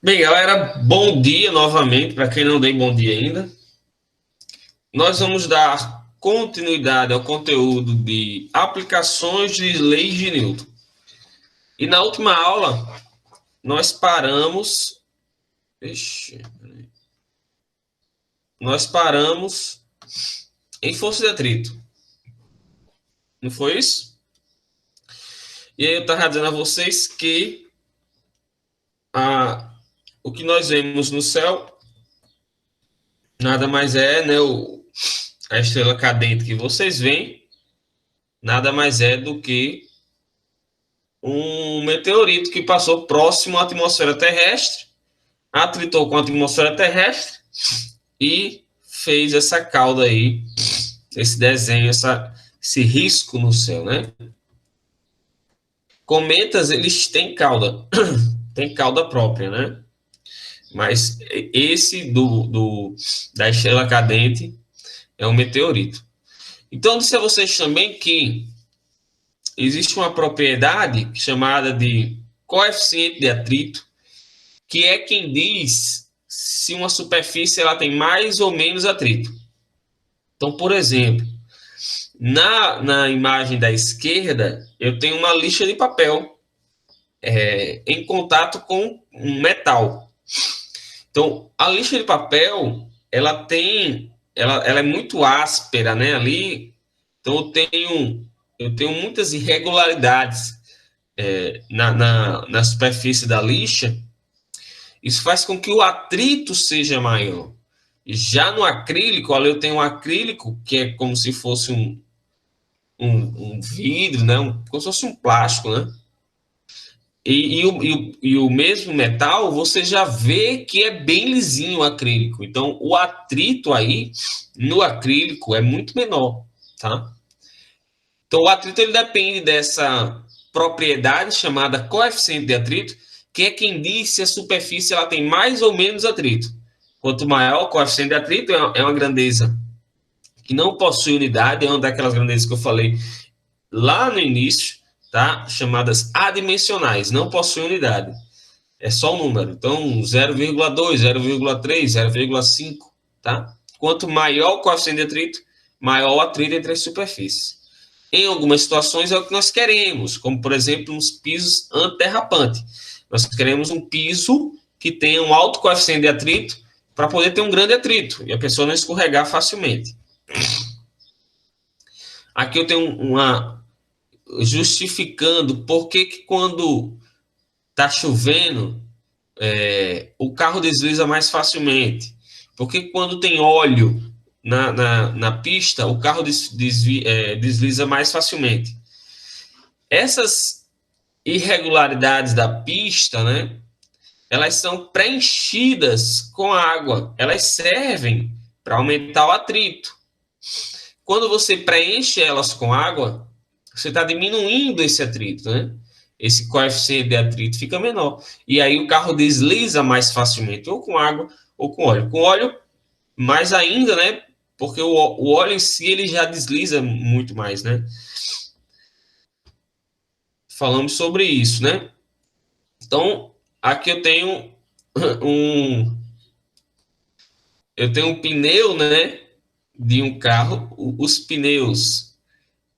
Bem, galera, bom dia novamente, para quem não dei bom dia ainda. Nós vamos dar continuidade ao conteúdo de aplicações de leis de Newton. E na última aula, nós paramos. Ixi, nós paramos em força de atrito. Não foi isso? E aí eu estava dizendo a vocês que o que nós vemos no céu nada mais é, né, a estrela cadente que vocês veem, nada mais é do que um meteorito que passou próximo à atmosfera terrestre, atritou com a atmosfera terrestre e fez essa cauda aí, esse desenho, esse risco no céu, né? Cometas, eles têm cauda, tem cauda própria, né? Mas esse da estrela cadente é um meteorito. Então, disse a vocês também que existe uma propriedade chamada de coeficiente de atrito, que é quem diz se uma superfície ela tem mais ou menos atrito. Então, por exemplo, na imagem da esquerda, eu tenho uma lixa de papel em contato com um metal. Então, a lixa de papel, ela é muito áspera, né? Ali, então eu tenho muitas irregularidades na superfície da lixa. Isso faz com que o atrito seja maior. Já no acrílico, ali eu tenho um acrílico que é como se fosse um vidro, né? Como se fosse um plástico, né? E o mesmo metal, você já vê que é bem lisinho o acrílico. Então, o atrito aí, no acrílico, é muito menor, tá? Então, o atrito, ele depende dessa propriedade chamada coeficiente de atrito, que é quem diz se a superfície ela tem mais ou menos atrito. Quanto maior o coeficiente de atrito, é uma grandeza que não possui unidade, é uma daquelas grandezas que eu falei lá no início, tá? Chamadas adimensionais, não possui unidade. É só um número. Então, 0,2, 0,3, 0,5, tá? Quanto maior o coeficiente de atrito, maior o atrito entre as superfícies. Em algumas situações é o que nós queremos, como, por exemplo, nos pisos antiderrapante. Nós queremos um piso que tenha um alto coeficiente de atrito para poder ter um grande atrito e a pessoa não escorregar facilmente. Aqui eu tenho uma justificando por que quando está chovendo o carro desliza mais facilmente. Porque quando tem óleo na pista, o carro desliza mais facilmente. Essas irregularidades da pista, né, elas são preenchidas com água. Elas servem para aumentar o atrito. Quando você preenche elas com água, você está diminuindo esse atrito, né? Esse coeficiente de atrito fica menor. E aí o carro desliza mais facilmente, ou com água ou com óleo. Com óleo, mais ainda, né? Porque o óleo em si ele já desliza muito mais, né? Falamos sobre isso, né? Então, aqui um, eu tenho um pneu, né? De um carro. Os pneus,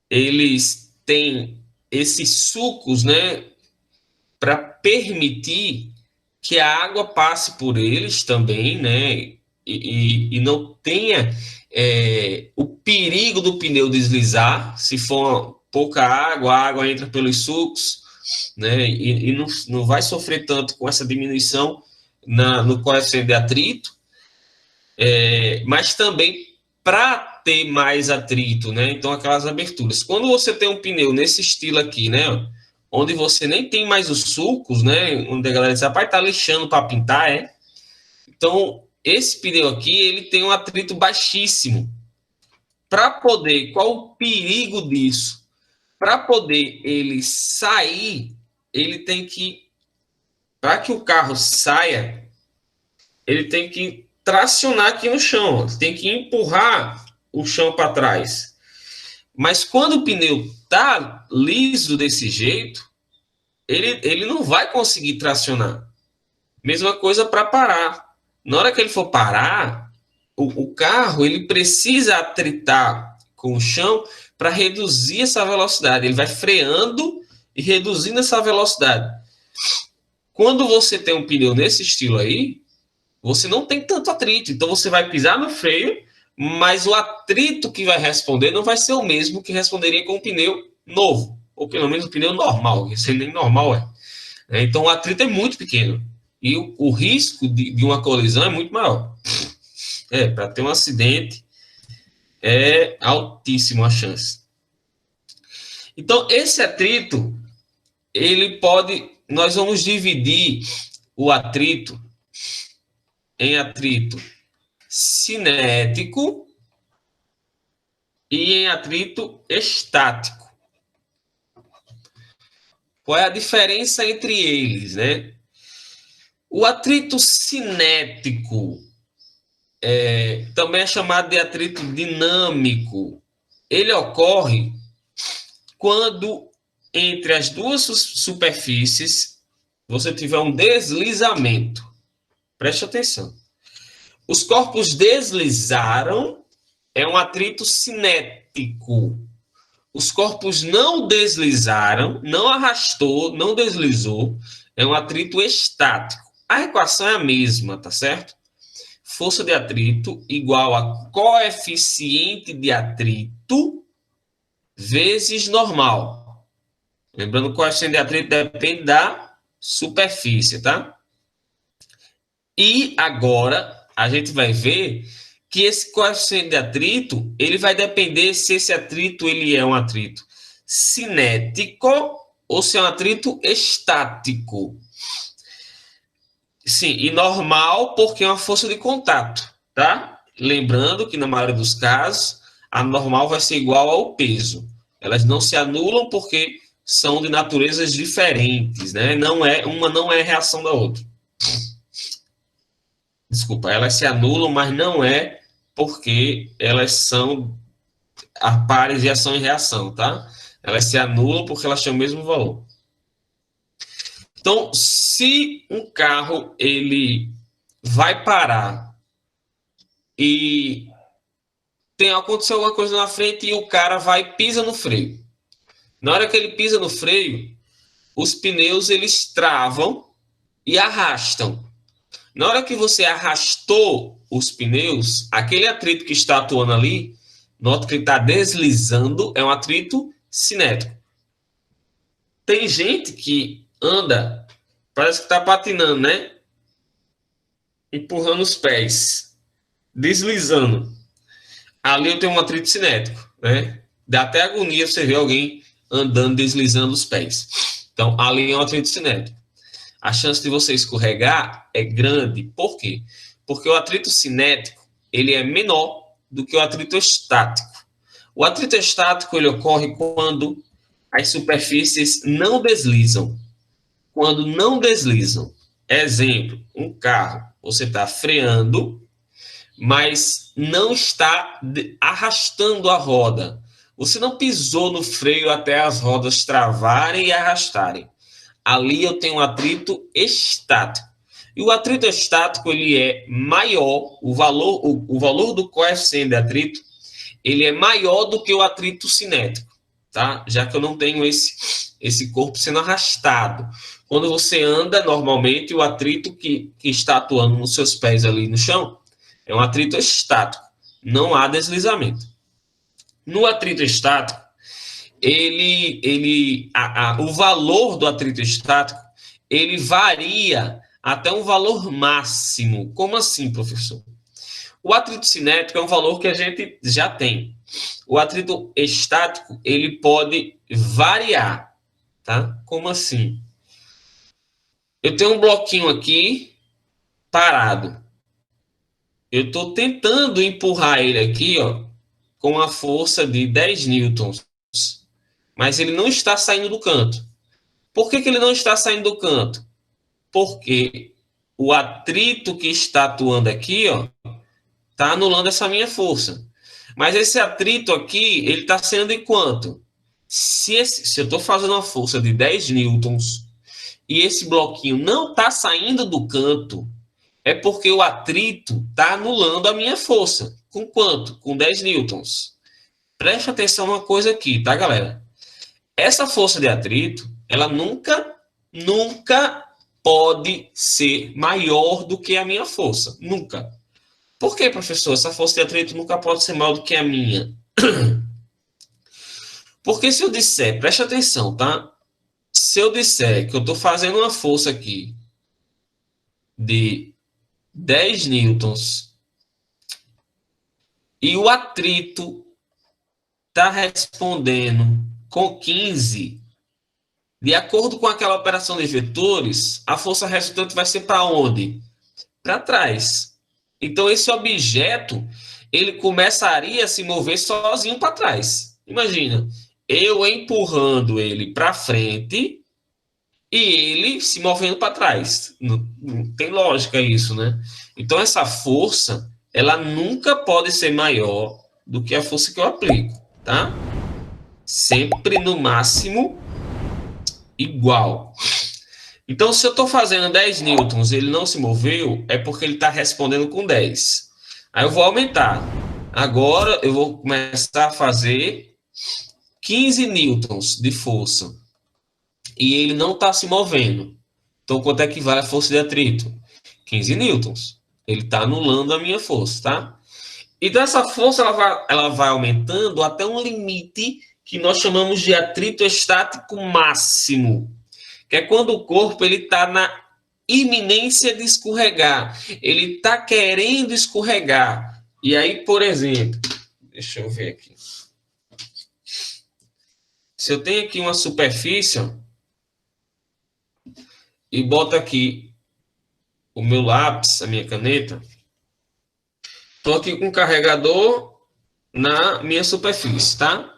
eles têm esses sulcos, né? Para permitir que a água passe por eles também, né? E não tenha o perigo do pneu deslizar. Se for pouca água, a água entra pelos sulcos, né? E não vai sofrer tanto com essa diminuição no coeficiente de atrito, mas também para ter mais atrito, né? Então, aquelas aberturas. Quando você tem um pneu nesse estilo aqui, né? Onde você nem tem mais os sulcos, né? Onde a galera diz, rapaz, tá lixando para pintar, Então, esse pneu aqui, ele tem um atrito baixíssimo. Para poder, qual o perigo disso? Para poder ele sair, ele tem que, para que o carro saia, ele tem que tracionar aqui no chão, tem que empurrar o chão para trás. Mas quando o pneu tá liso desse jeito, ele não vai conseguir tracionar. Mesma coisa para parar. Na hora que ele for parar, o carro ele precisa atritar com o chão para reduzir essa velocidade. Ele vai freando e reduzindo essa velocidade. Quando você tem um pneu nesse estilo aí, você não tem tanto atrito. Então você vai pisar no freio, mas o atrito que vai responder não vai ser o mesmo que responderia com um pneu novo, ou pelo menos um pneu normal, que nem normal é. Então o atrito é muito pequeno e o risco de uma colisão é muito maior. Para ter um acidente é altíssimo a chance. Então esse atrito, nós vamos dividir o atrito em atrito cinético e em atrito estático. Qual é a diferença entre eles, né? O atrito cinético também é chamado de atrito dinâmico. Ele ocorre quando entre as duas superfícies você tiver um deslizamento. Preste atenção. Os corpos deslizaram, é um atrito cinético. Os corpos não deslizaram, não arrastou, não deslizou, é um atrito estático. A equação é a mesma, tá certo? Força de atrito igual a coeficiente de atrito vezes normal. Lembrando que o coeficiente de atrito depende da superfície, tá? E agora a gente vai ver que esse coeficiente de atrito, ele vai depender se esse atrito ele é um atrito cinético ou se é um atrito estático. Sim, e normal porque é uma força de contato, tá? Lembrando que na maioria dos casos, a normal vai ser igual ao peso. Elas não se anulam porque são de naturezas diferentes, né? Uma não é reação da outra. Desculpa, elas se anulam, mas não é porque elas são a pares de ação e reação, tá? Elas se anulam porque elas têm o mesmo valor. Então, se um carro ele vai parar e aconteceu alguma coisa na frente e o cara pisa no freio. Na hora que ele pisa no freio, os pneus eles travam e arrastam. Na hora que você arrastou os pneus, aquele atrito que está atuando ali, nota que ele está deslizando, é um atrito cinético. Tem gente que anda, parece que está patinando, né? Empurrando os pés, deslizando. Ali eu tenho um atrito cinético, né? Dá até agonia você ver alguém andando, deslizando os pés. Então, ali é um atrito cinético. A chance de você escorregar é grande. Por quê? Porque o atrito cinético ele é menor do que o atrito estático. O atrito estático ele ocorre quando as superfícies não deslizam. Quando não deslizam. Exemplo, um carro, você está freando, mas não está arrastando a roda. Você não pisou no freio até as rodas travarem e arrastarem. Ali eu tenho um atrito estático. E o atrito estático ele é maior, o valor do coeficiente de atrito, ele é maior do que o atrito cinético, tá? Já que eu não tenho esse corpo sendo arrastado. Quando você anda, normalmente, o atrito que está atuando nos seus pés ali no chão é um atrito estático, não há deslizamento. No atrito estático, o valor do atrito estático, ele varia até um valor máximo. Como assim, professor? O atrito cinético é um valor que a gente já tem. O atrito estático, ele pode variar, tá? Como assim? Eu tenho um bloquinho aqui parado. Eu estou tentando empurrar ele aqui, ó, com a força de 10 newtons. Mas ele não está saindo do canto. Por que ele não está saindo do canto? Porque o atrito que está atuando aqui, ó, está anulando essa minha força. Mas esse atrito aqui, ele está sendo de quanto? Se eu estou fazendo uma força de 10 newtons e esse bloquinho não está saindo do canto, é porque o atrito está anulando a minha força. Com quanto? Com 10 newtons. Preste atenção numa coisa aqui, tá, galera? Essa força de atrito, ela nunca pode ser maior do que a minha força. Nunca. Por que, professor? Essa força de atrito nunca pode ser maior do que a minha. Porque se eu disser, preste atenção, tá? Se eu disser que eu estou fazendo uma força aqui de 10 newtons e o atrito está respondendo com 15, de acordo com aquela operação de vetores, a força resultante vai ser para onde? Para trás. Então, esse objeto, ele começaria a se mover sozinho para trás. Imagina, eu empurrando ele para frente e ele se movendo para trás. Não tem lógica isso, né? Então, essa força, ela nunca pode ser maior do que a força que eu aplico, tá? Sempre no máximo igual. Então, se eu estou fazendo 10 newtons e ele não se moveu, é porque ele está respondendo com 10. Aí eu vou aumentar. Agora eu vou começar a fazer 15 newtons de força. E ele não está se movendo. Então, quanto é que vale a força de atrito? 15 newtons. Ele está anulando a minha força, tá? E dessa força ela vai aumentando até um limite que nós chamamos de atrito estático máximo, que é quando o corpo está na iminência de escorregar. Ele está querendo escorregar. E aí, por exemplo, deixa eu ver aqui. Se eu tenho aqui uma superfície e boto aqui o meu lápis, a minha caneta, estou aqui com o carregador na minha superfície, tá?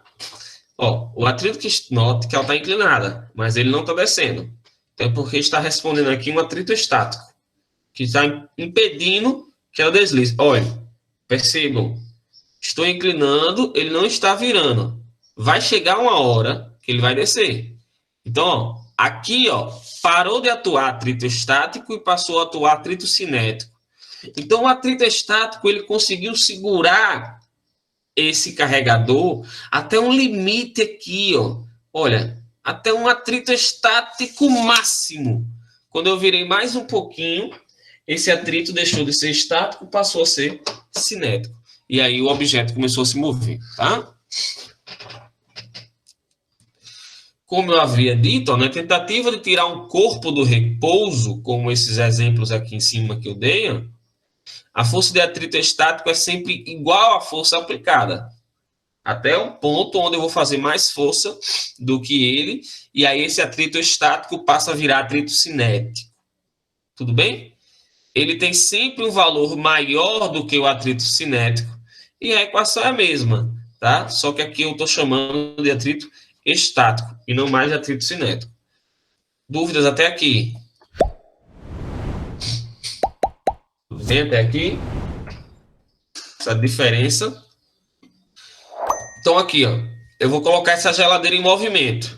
Ó, o atrito que note que ela está inclinada, mas ele não está descendo. Então, é porque está respondendo aqui um atrito estático, que está impedindo que ela deslize. Olha, percebam, estou inclinando, ele não está virando. Vai chegar uma hora que ele vai descer. Então, ó, aqui, ó, parou de atuar atrito estático e passou a atuar atrito cinético. Então, o atrito estático, ele conseguiu segurar esse carregador até um limite aqui, ó. Olha, até um atrito estático máximo. Quando eu virei mais um pouquinho, esse atrito deixou de ser estático, passou a ser cinético. E aí o objeto começou a se mover, tá? Como eu havia dito, ó, na tentativa de tirar um corpo do repouso, como esses exemplos aqui em cima que eu dei, ó, a força de atrito estático é sempre igual à força aplicada, até um ponto onde eu vou fazer mais força do que ele, e aí esse atrito estático passa a virar atrito cinético. Tudo bem? Ele tem sempre um valor maior do que o atrito cinético, e a equação é a mesma, tá? Só que aqui eu estou chamando de atrito estático, e não mais de atrito cinético. Dúvidas até aqui? Vem até aqui? Essa diferença. Então, aqui, ó, eu vou colocar essa geladeira em movimento.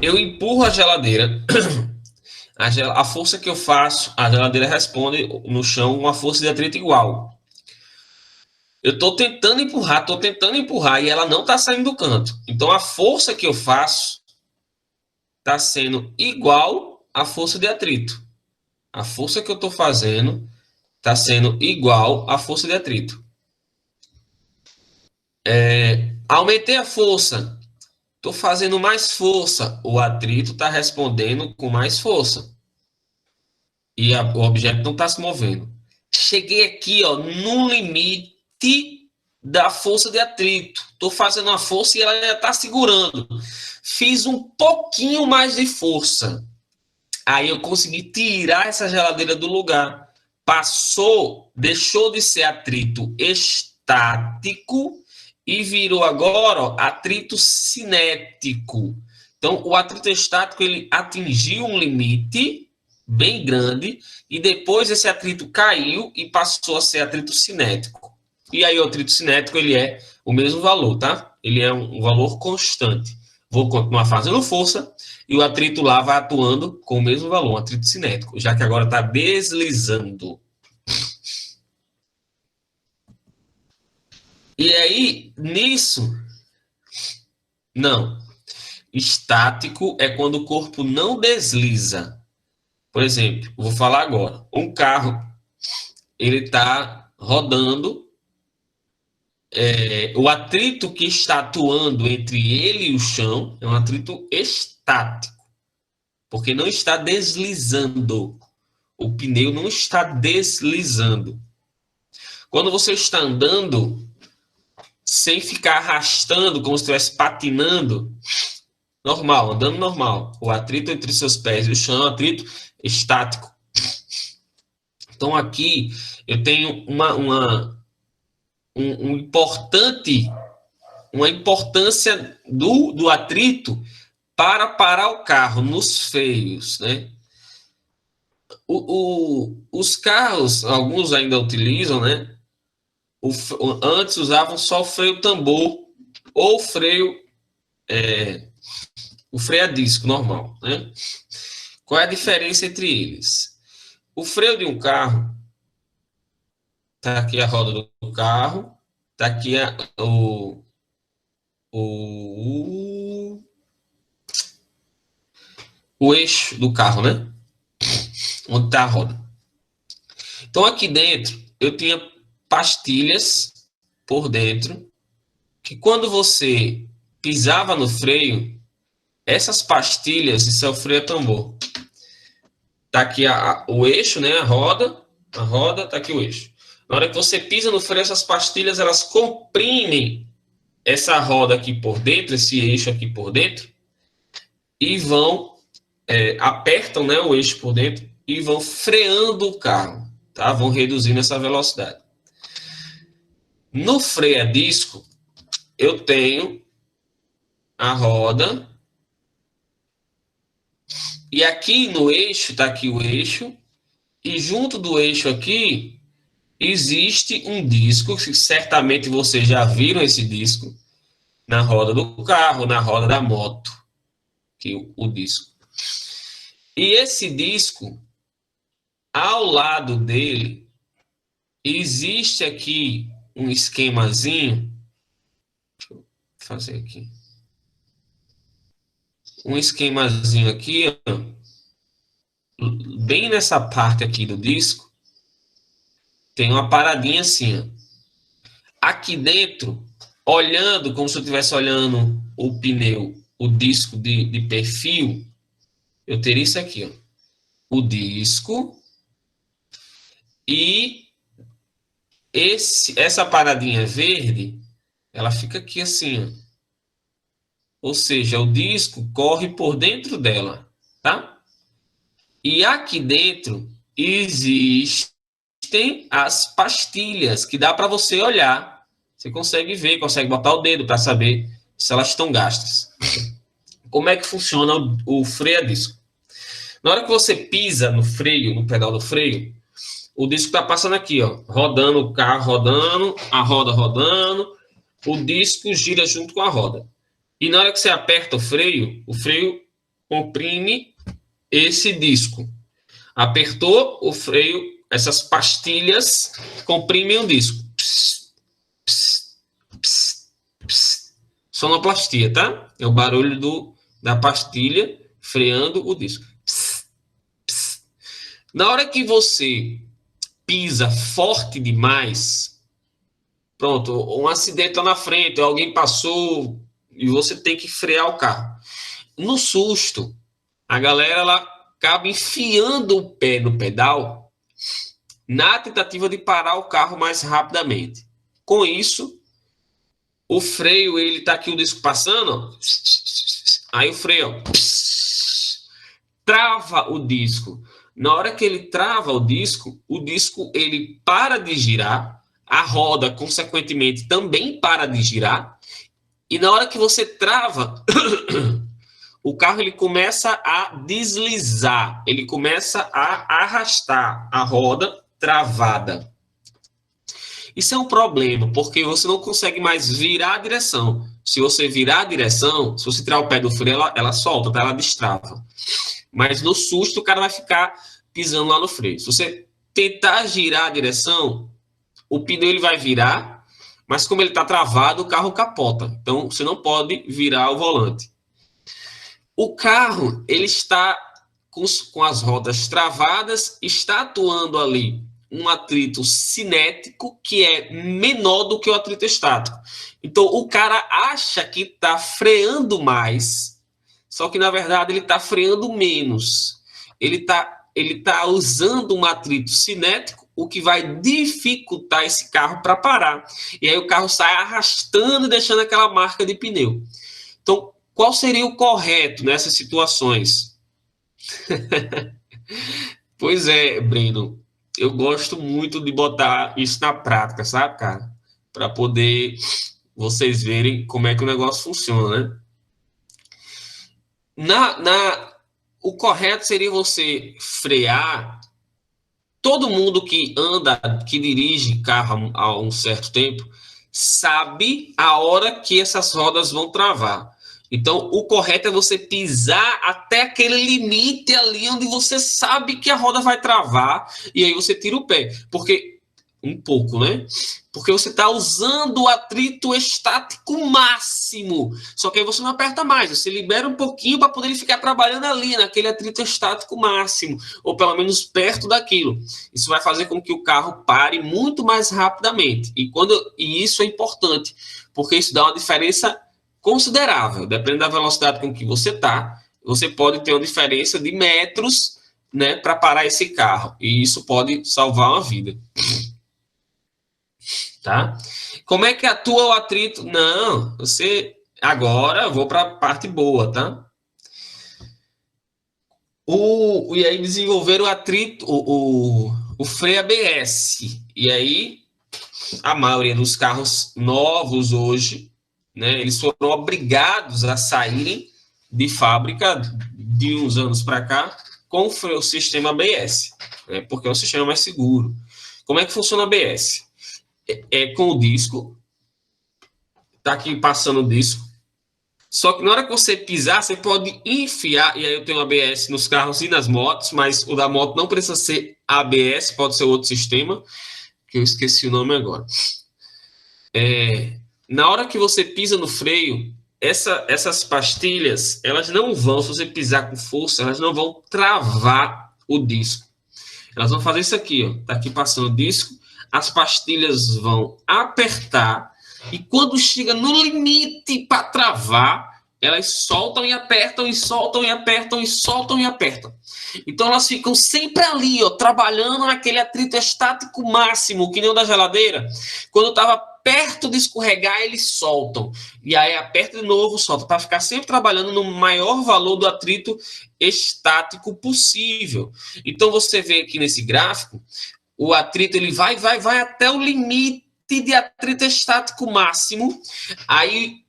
Eu empurro a geladeira. A força que eu faço, a geladeira responde no chão uma força de atrito igual. Eu estou tentando empurrar, e ela não está saindo do canto. Então, a força que eu faço está sendo igual à força de atrito. A força que eu estou fazendo está sendo igual à força de atrito. Aumentei a força. Estou fazendo mais força. O atrito está respondendo com mais força. E o objeto não está se movendo. Cheguei aqui, ó, no limite da força de atrito. Estou fazendo uma força e ela já está segurando. Fiz um pouquinho mais de força. Aí eu consegui tirar essa geladeira do lugar. Deixou de ser atrito estático e virou agora, ó, atrito cinético. Então, o atrito estático ele atingiu um limite bem grande e depois esse atrito caiu e passou a ser atrito cinético. E aí o atrito cinético ele é o mesmo valor, tá? Ele é um valor constante. vou continuar fazendo força e o atrito lá vai atuando com o mesmo valor, um atrito cinético, já que agora está deslizando. E aí, nisso, não. Estático é quando o corpo não desliza. Por exemplo, vou falar agora. Um carro, ele está rodando, o atrito que está atuando entre ele e o chão é um atrito estático, porque não está deslizando. O pneu não está deslizando. Quando você está andando, sem ficar arrastando, como se estivesse patinando, normal, andando normal. O atrito entre seus pés e o chão é um atrito estático. Então, aqui eu tenho uma importância do atrito para parar o carro nos freios, né? Os carros, alguns ainda utilizam, né? Antes usavam só o freio tambor ou o freio a disco normal, né? Qual é a diferença entre eles? O freio de um carro, tá aqui a roda do carro, tá aqui o, o eixo do carro, né? Onde está a roda. Então, aqui dentro, eu tinha pastilhas por dentro, que quando você pisava no freio, essas pastilhas, isso é o freio a tambor. Tá aqui o eixo, né? A roda, tá aqui o eixo. Na hora que você pisa no freio, essas pastilhas, elas comprimem essa roda aqui por dentro, esse eixo aqui por dentro, e vão, apertam, né, o eixo por dentro, e vão freando o carro, tá? Vão reduzindo essa velocidade. No freio a disco, eu tenho a roda, e aqui no eixo, tá aqui o eixo, e junto do eixo aqui, existe um disco, que certamente vocês já viram esse disco, na roda do carro, na roda da moto, que o disco. E esse disco, ao lado dele, existe aqui um esquemazinho, deixa eu fazer aqui, um esquemazinho aqui, ó, bem nessa parte aqui do disco, tem uma paradinha assim, ó. Aqui dentro, olhando, como se eu estivesse olhando o pneu, o disco de perfil, eu teria isso aqui, ó. O disco e essa paradinha verde, ela fica aqui assim, ó. Ou seja, o disco corre por dentro dela, tá? E aqui dentro existem as pastilhas que dá para você olhar. Você consegue ver, consegue botar o dedo para saber se elas estão gastas. Como é que funciona o freio a disco? Na hora que você pisa no freio, no pedal do freio, o disco está passando aqui, ó, rodando o carro, rodando, a roda rodando, o disco gira junto com a roda. E na hora que você aperta o freio comprime esse disco. Apertou o freio, essas pastilhas comprimem o disco. Pss, pss, pss, pss. Sonoplastia, tá? É o barulho da pastilha freando o disco. Pss, pss. Na hora que você pisa forte demais, pronto, um acidente lá na frente, alguém passou e você tem que frear o carro. No susto, a galera ela acaba enfiando o pé no pedal na tentativa de parar o carro mais rapidamente. Com isso, o freio, ele tá aqui o disco passando, ó, aí o freio, ó, trava o disco. Na hora que ele trava o disco ele para de girar, a roda, consequentemente, também para de girar, e na hora que você trava, o carro ele começa a deslizar, ele começa a arrastar a roda travada. Isso é um problema, porque você não consegue mais virar a direção. se você virar a direção, se você tirar o pé do freio, ela solta, tá? Ela destrava. Mas no susto, o cara vai ficar pisando lá no freio. Se você tentar girar a direção, o pneu ele vai virar, mas como ele está travado, o carro capota. Então, você não pode virar o volante. O carro, ele está com as rodas travadas, está atuando ali um atrito cinético que é menor do que o atrito estático. Então, o cara acha que está freando mais, só que, na verdade, ele está freando menos. Ele tá usando um atrito cinético, o que vai dificultar esse carro para parar. E aí o carro sai arrastando e deixando aquela marca de pneu. Então, qual seria o correto nessas situações? Pois é, Breno, eu gosto muito de botar isso na prática, sabe, cara? Para poder vocês verem como é que o negócio funciona, né? O correto seria você frear. Todo mundo que anda, que dirige carro há um certo tempo, sabe a hora que essas rodas vão travar. Então, o correto é você pisar até aquele limite ali onde você sabe que a roda vai travar e aí você tira o pé. Porque, um pouco, né? Porque você está usando o atrito estático máximo. Só que aí você não aperta mais, você libera um pouquinho para poder ele ficar trabalhando ali, naquele atrito estático máximo, ou pelo menos perto daquilo. Isso vai fazer com que o carro pare muito mais rapidamente. E isso é importante, porque isso dá uma diferença considerável. Dependendo da velocidade com que você está, você pode ter uma diferença de metros, né, para parar esse carro. E isso pode salvar uma vida. Tá? Como é que atua o atrito? Não, você... Agora eu vou para a parte boa, tá? E aí desenvolver o atrito, o freio ABS. E aí, a maioria dos carros novos hoje, né, eles foram obrigados a saírem de fábrica de uns anos para cá com o sistema ABS, né, porque é um sistema mais seguro. Como é que funciona o ABS? É com o disco, tá aqui passando o disco, só que na hora que você pisar, você pode enfiar, e aí eu tenho ABS nos carros e nas motos, mas o da moto não precisa ser ABS, pode ser outro sistema, que eu esqueci o nome agora. Na hora que você pisa no freio, essas pastilhas, elas não vão, se você pisar com força, elas não vão travar o disco. Elas vão fazer isso aqui, ó, tá aqui passando o disco, as pastilhas vão apertar, e quando chega no limite para travar, elas soltam e apertam, e soltam e apertam, e soltam e apertam. Então elas ficam sempre ali, ó, trabalhando naquele atrito estático máximo, que nem o da geladeira. Quando estava perto de escorregar, eles soltam. E aí aperta de novo, solta, para ficar sempre trabalhando no maior valor do atrito estático possível. Então você vê aqui nesse gráfico, o atrito ele vai até o limite de atrito estático máximo. Aí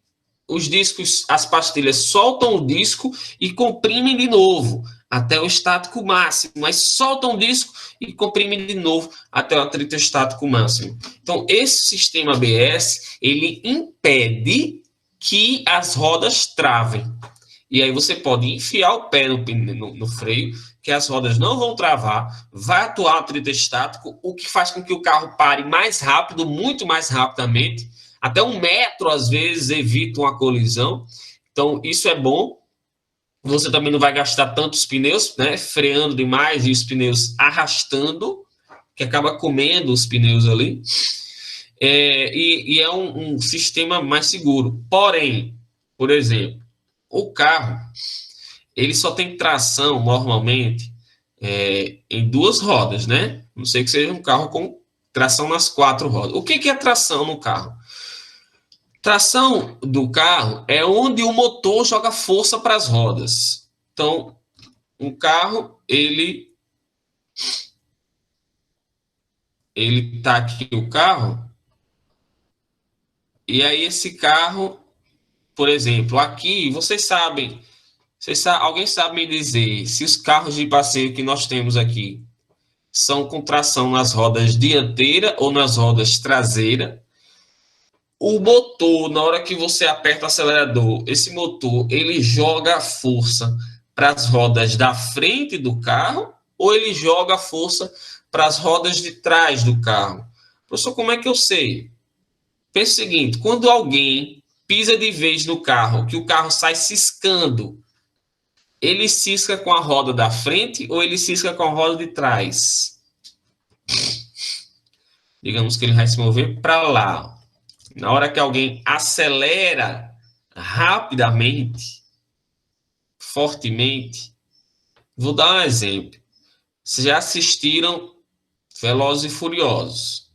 os discos, as pastilhas soltam o disco e comprimem de novo até o estático máximo, mas soltam o disco e comprimem de novo até o atrito estático máximo. Então, esse sistema ABS, ele impede que as rodas travem. E aí você pode enfiar o pé no freio, que as rodas não vão travar, vai atuar o atrito estático, o que faz com que o carro pare mais rápido, muito mais rapidamente, até 1 metro, às vezes, evita uma colisão. Então, isso é bom. Você também não vai gastar tantos pneus, né? Freando demais e os pneus arrastando, que acaba comendo os pneus ali. E é um sistema mais seguro. Porém, por exemplo, o carro, ele só tem tração, normalmente, em 2 rodas, né? Não sei que seja um carro com tração nas 4 rodas. O que é tração no carro? Tração do carro é onde o motor joga força para as rodas. Então, um carro, ele tá aqui o carro, e aí esse carro, por exemplo, aqui, vocês sabem, alguém sabe me dizer se os carros de passeio que nós temos aqui são com tração nas rodas dianteira ou nas rodas traseira? o motor, na hora que você aperta o acelerador, esse motor, ele joga a força para as rodas da frente do carro ou ele joga a força para as rodas de trás do carro? Professor, como é que eu sei? Pensa o seguinte, quando alguém pisa de vez no carro, que o carro sai ciscando, ele cisca com a roda da frente ou ele cisca com a roda de trás? Digamos que ele vai se mover para lá. Na hora que alguém acelera rapidamente, fortemente, vou dar um exemplo. Vocês já assistiram Velozes e Furiosos?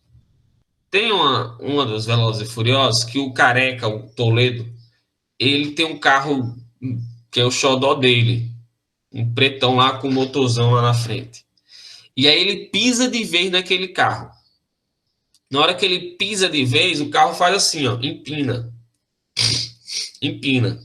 Tem uma das Velozes e Furiosos que o Careca, o Toledo, ele tem um carro que é o xodó dele, um pretão lá com um motorzão lá na frente. E aí ele pisa de vez naquele carro. Na hora que ele pisa de vez, o carro faz assim, ó, empina. Empina.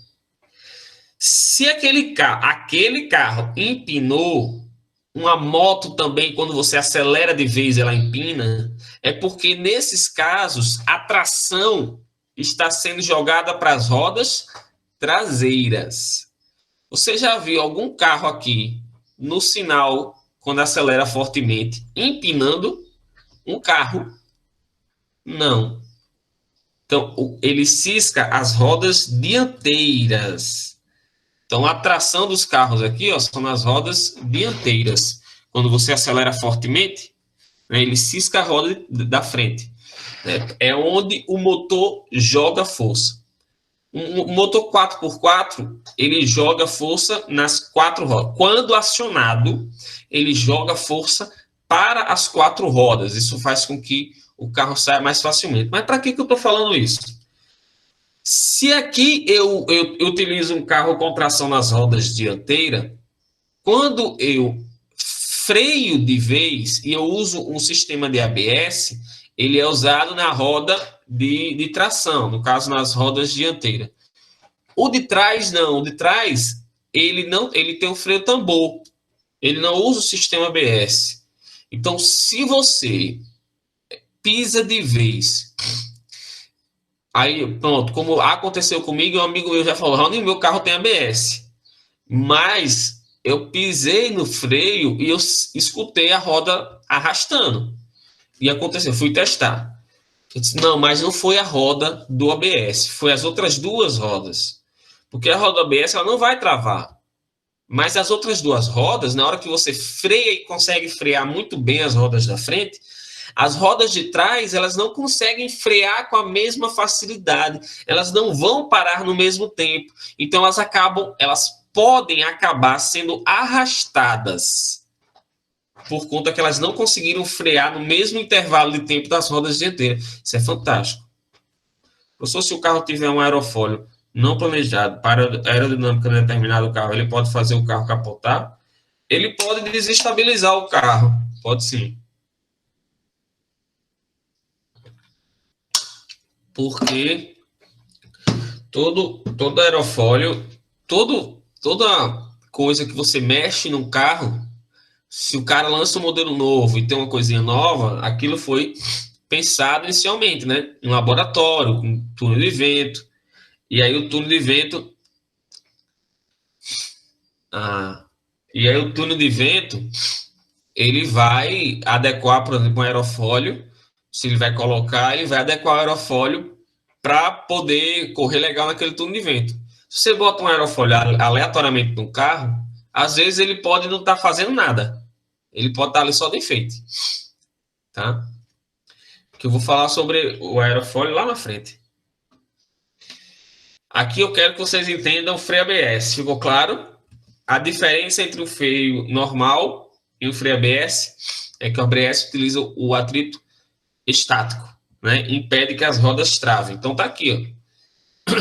Se aquele carro empinou, uma moto também, quando você acelera de vez, ela empina, é porque nesses casos a tração está sendo jogada para as rodas traseiras. Você já viu algum carro aqui no sinal, quando acelera fortemente, empinando um carro? Não. Então, ele cisca as rodas dianteiras. Então, a tração dos carros aqui, ó, são nas rodas dianteiras. Quando você acelera fortemente, né, ele cisca a roda da frente. É onde o motor joga força. Um motor 4x4, ele joga força nas 4 rodas. Quando acionado, ele joga força para as 4 rodas. Isso faz com que o carro saia mais facilmente. Mas para que eu estou falando isso? Se aqui eu utilizo um carro com tração nas rodas dianteiras, quando eu freio de vez e eu uso um sistema de ABS, ele é usado na roda de tração, no caso nas rodas dianteiras. O de trás não, o de trás ele tem o freio tambor, ele não usa o sistema ABS. Então, se você pisa de vez, aí pronto, como aconteceu comigo, um amigo meu já falou, Raoni, meu carro tem ABS, mas eu pisei no freio e eu escutei a roda arrastando. E aconteceu, fui testar. Eu disse, não, mas não foi a roda do ABS, foi as outras 2 rodas. Porque a roda do ABS ela não vai travar. Mas as outras 2 rodas, na hora que você freia e consegue frear muito bem as rodas da frente, as rodas de trás, elas não conseguem frear com a mesma facilidade. Elas não vão parar no mesmo tempo. Então elas podem acabar sendo arrastadas por conta que elas não conseguiram frear no mesmo intervalo de tempo das rodas dianteiras. Isso é fantástico. Professor, se o carro tiver um aerofólio não planejado para a aerodinâmica determinada do carro, ele pode fazer o carro capotar? Ele pode desestabilizar o carro. Pode sim. Porque todo aerofólio, toda coisa que você mexe no carro, se o cara lança um modelo novo e tem uma coisinha nova, aquilo foi pensado inicialmente, né? Em laboratório, com túnel de vento. E aí o túnel de vento. E aí o túnel de vento ele vai adequar, por exemplo, um aerofólio. Se ele vai colocar, ele vai adequar o aerofólio para poder correr legal naquele túnel de vento. Se você bota um aerofólio aleatoriamente no carro, às vezes ele pode não estar fazendo nada. Ele pode estar ali só de enfeite. Tá? Que eu vou falar sobre o aerofólio lá na frente. Aqui eu quero que vocês entendam o freio ABS. Ficou claro? A diferença entre o freio normal e o freio ABS é que o ABS utiliza o atrito estático, né? Impede que as rodas travem. Então tá aqui, ó.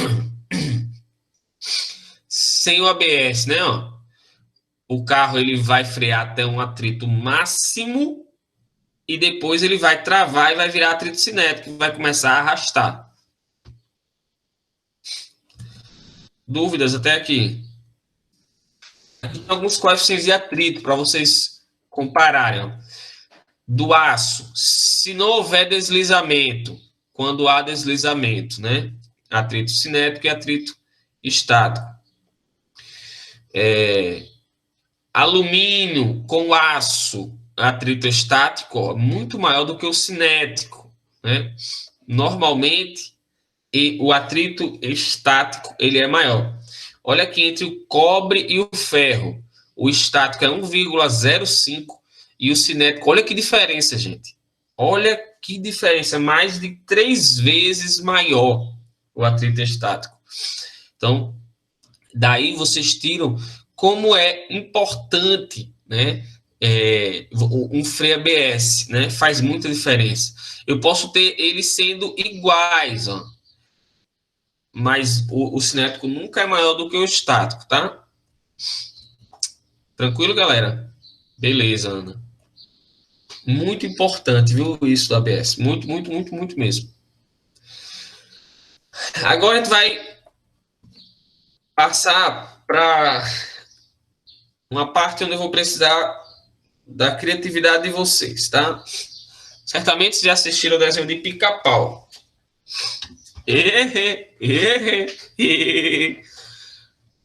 Sem o ABS, né? Ó, o carro ele vai frear até um atrito máximo e depois ele vai travar e vai virar atrito cinético, que vai começar a arrastar. Dúvidas até aqui? Aqui tem alguns coeficientes de atrito para vocês compararem. Do aço, se não houver deslizamento, quando há deslizamento, né? Atrito cinético e atrito estático. Alumínio com aço, atrito estático, muito maior do que o cinético, né? Normalmente, o atrito estático ele é maior. Olha aqui entre o cobre e o ferro. O estático é 1,05 e o cinético, olha que diferença, gente. Olha que diferença, mais de 3 vezes maior o atrito estático. Então, daí vocês tiram como é importante, né? Um freio ABS, né? Faz muita diferença. Eu posso ter eles sendo iguais, ó, mas o cinético nunca é maior do que o estático, tá? Tranquilo, galera? Beleza, Ana. Muito importante, viu, isso do ABS. Muito, muito, muito, muito mesmo. Agora a gente vai passar para uma parte onde eu vou precisar da criatividade de vocês, tá? Certamente vocês já assistiram o desenho de Pica-Pau.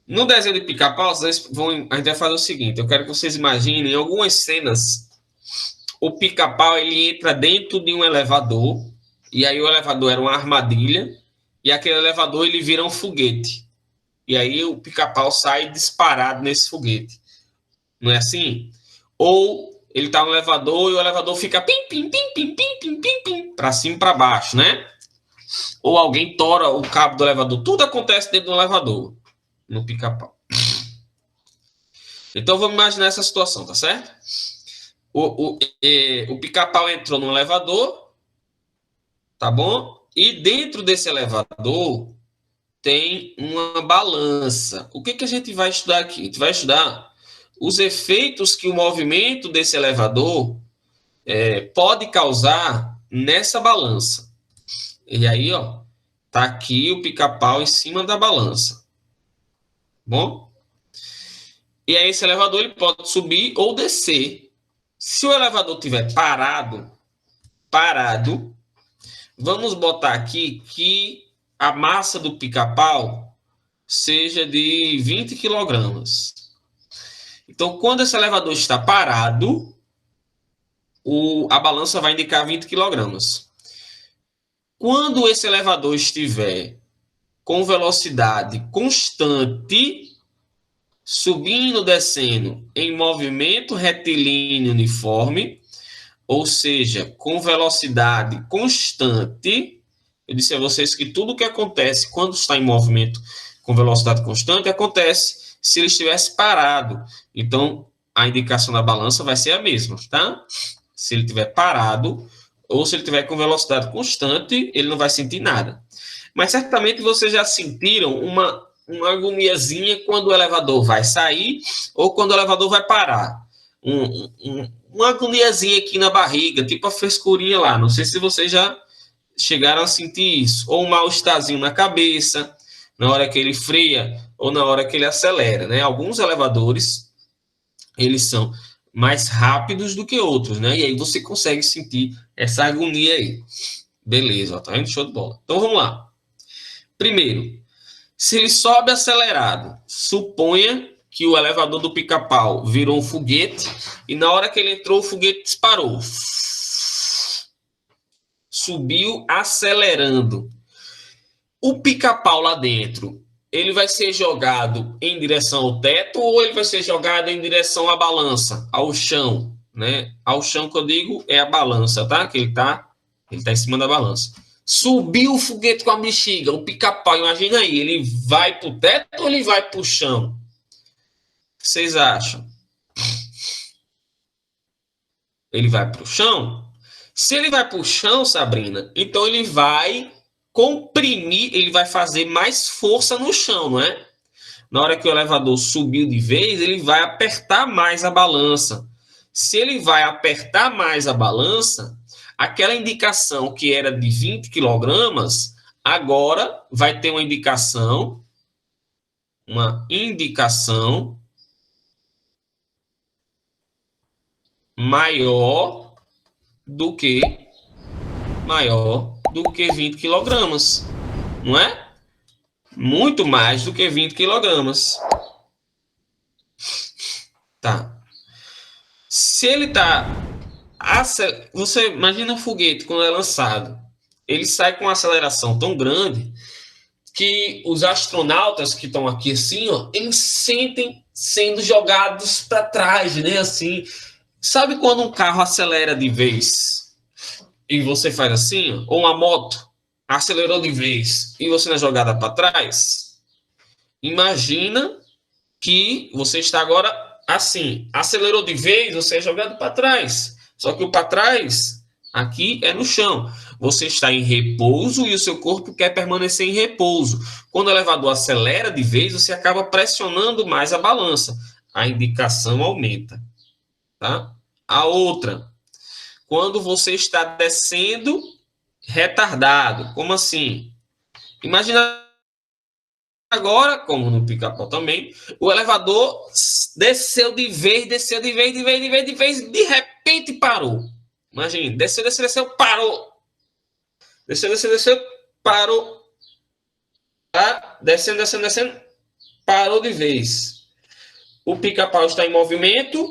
No desenho de Pica-Pau, a gente vai fazer o seguinte: eu quero que vocês imaginem algumas cenas. O Pica-Pau ele entra dentro de um elevador, e aí o elevador era uma armadilha, e aquele elevador ele vira um foguete. E aí o Pica-Pau sai disparado nesse foguete. Não é assim? Ou ele tá no elevador e o elevador fica pim, pim, pim, pim, pim, pim, pim, pim, para cima e para baixo, né? Ou alguém tora o cabo do elevador. Tudo acontece dentro do elevador, no Pica-Pau. Então vamos imaginar essa situação, tá certo? O Pica-Pau entrou no elevador, tá bom? E dentro desse elevador tem uma balança. O que a gente vai estudar aqui? A gente vai estudar os efeitos que o movimento desse elevador pode causar nessa balança. E aí, ó, tá aqui o Pica-Pau em cima da balança. Bom? E aí esse elevador ele pode subir ou descer. Se o elevador estiver parado, vamos botar aqui que a massa do Pica-Pau seja de 20 quilogramas. Então, quando esse elevador está parado, a balança vai indicar 20 quilogramas. Quando esse elevador estiver com velocidade constante, subindo, descendo, em movimento retilíneo uniforme, ou seja, com velocidade constante, eu disse a vocês que tudo que acontece quando está em movimento com velocidade constante acontece se ele estivesse parado. Então, a indicação da balança vai ser a mesma, tá? Se ele estiver parado ou se ele estiver com velocidade constante, ele não vai sentir nada. Mas certamente vocês já sentiram uma agoniazinha quando o elevador vai sair ou quando o elevador vai parar. Uma agoniazinha aqui na barriga, tipo a frescurinha lá. Não sei se vocês já chegaram a sentir isso. Ou um mal-estarzinho na cabeça, na hora que ele freia ou na hora que ele acelera, né? Alguns elevadores, eles são mais rápidos do que outros, né? E aí você consegue sentir essa agonia aí. Beleza, ó, tá vendo? Show de bola. Então vamos lá. Primeiro, se ele sobe acelerado, suponha que o elevador do Pica-Pau virou um foguete e na hora que ele entrou, o foguete disparou. Subiu acelerando. O Pica-Pau lá dentro, ele vai ser jogado em direção ao teto ou ele vai ser jogado em direção à balança, ao chão, né? Ao chão que eu digo é a balança, tá? Que ele tá em cima da balança. Subiu o foguete com a bexiga, o Pica-Pau, imagina aí, ele vai pro teto ou ele vai pro chão? O que vocês acham? Ele vai pro chão? Se ele vai pro chão, Sabrina, então ele vai comprimir, ele vai fazer mais força no chão, não é? Na hora que o elevador subiu de vez, ele vai apertar mais a balança. Se ele vai apertar mais a balança, aquela indicação que era de 20 quilogramas, agora vai ter uma indicação maior do que do que 20 quilogramas, não é? Muito mais do que 20 quilogramas. Tá. Se ele tá... Você imagina um foguete quando é lançado. Ele sai com uma aceleração tão grande que os astronautas que estão aqui assim, ó, eles sentem sendo jogados para trás, né? Assim, sabe quando um carro acelera de vez e você faz assim, ó, ou uma moto acelerou de vez e você não é jogada para trás? Imagina que você está agora assim, acelerou de vez, você é jogado para trás. Só que o para trás aqui é no chão. Você está em repouso e o seu corpo quer permanecer em repouso. Quando o elevador acelera de vez, você acaba pressionando mais a balança. A indicação aumenta, tá? A outra, quando você está descendo retardado. Como assim? Imagina agora, como no Pica-Pau também, o elevador desceu de vez, de repente parou. Imagina, desceu, parou. Desceu, parou. Tá? Descendo, parou de vez. O Pica-Pau está em movimento,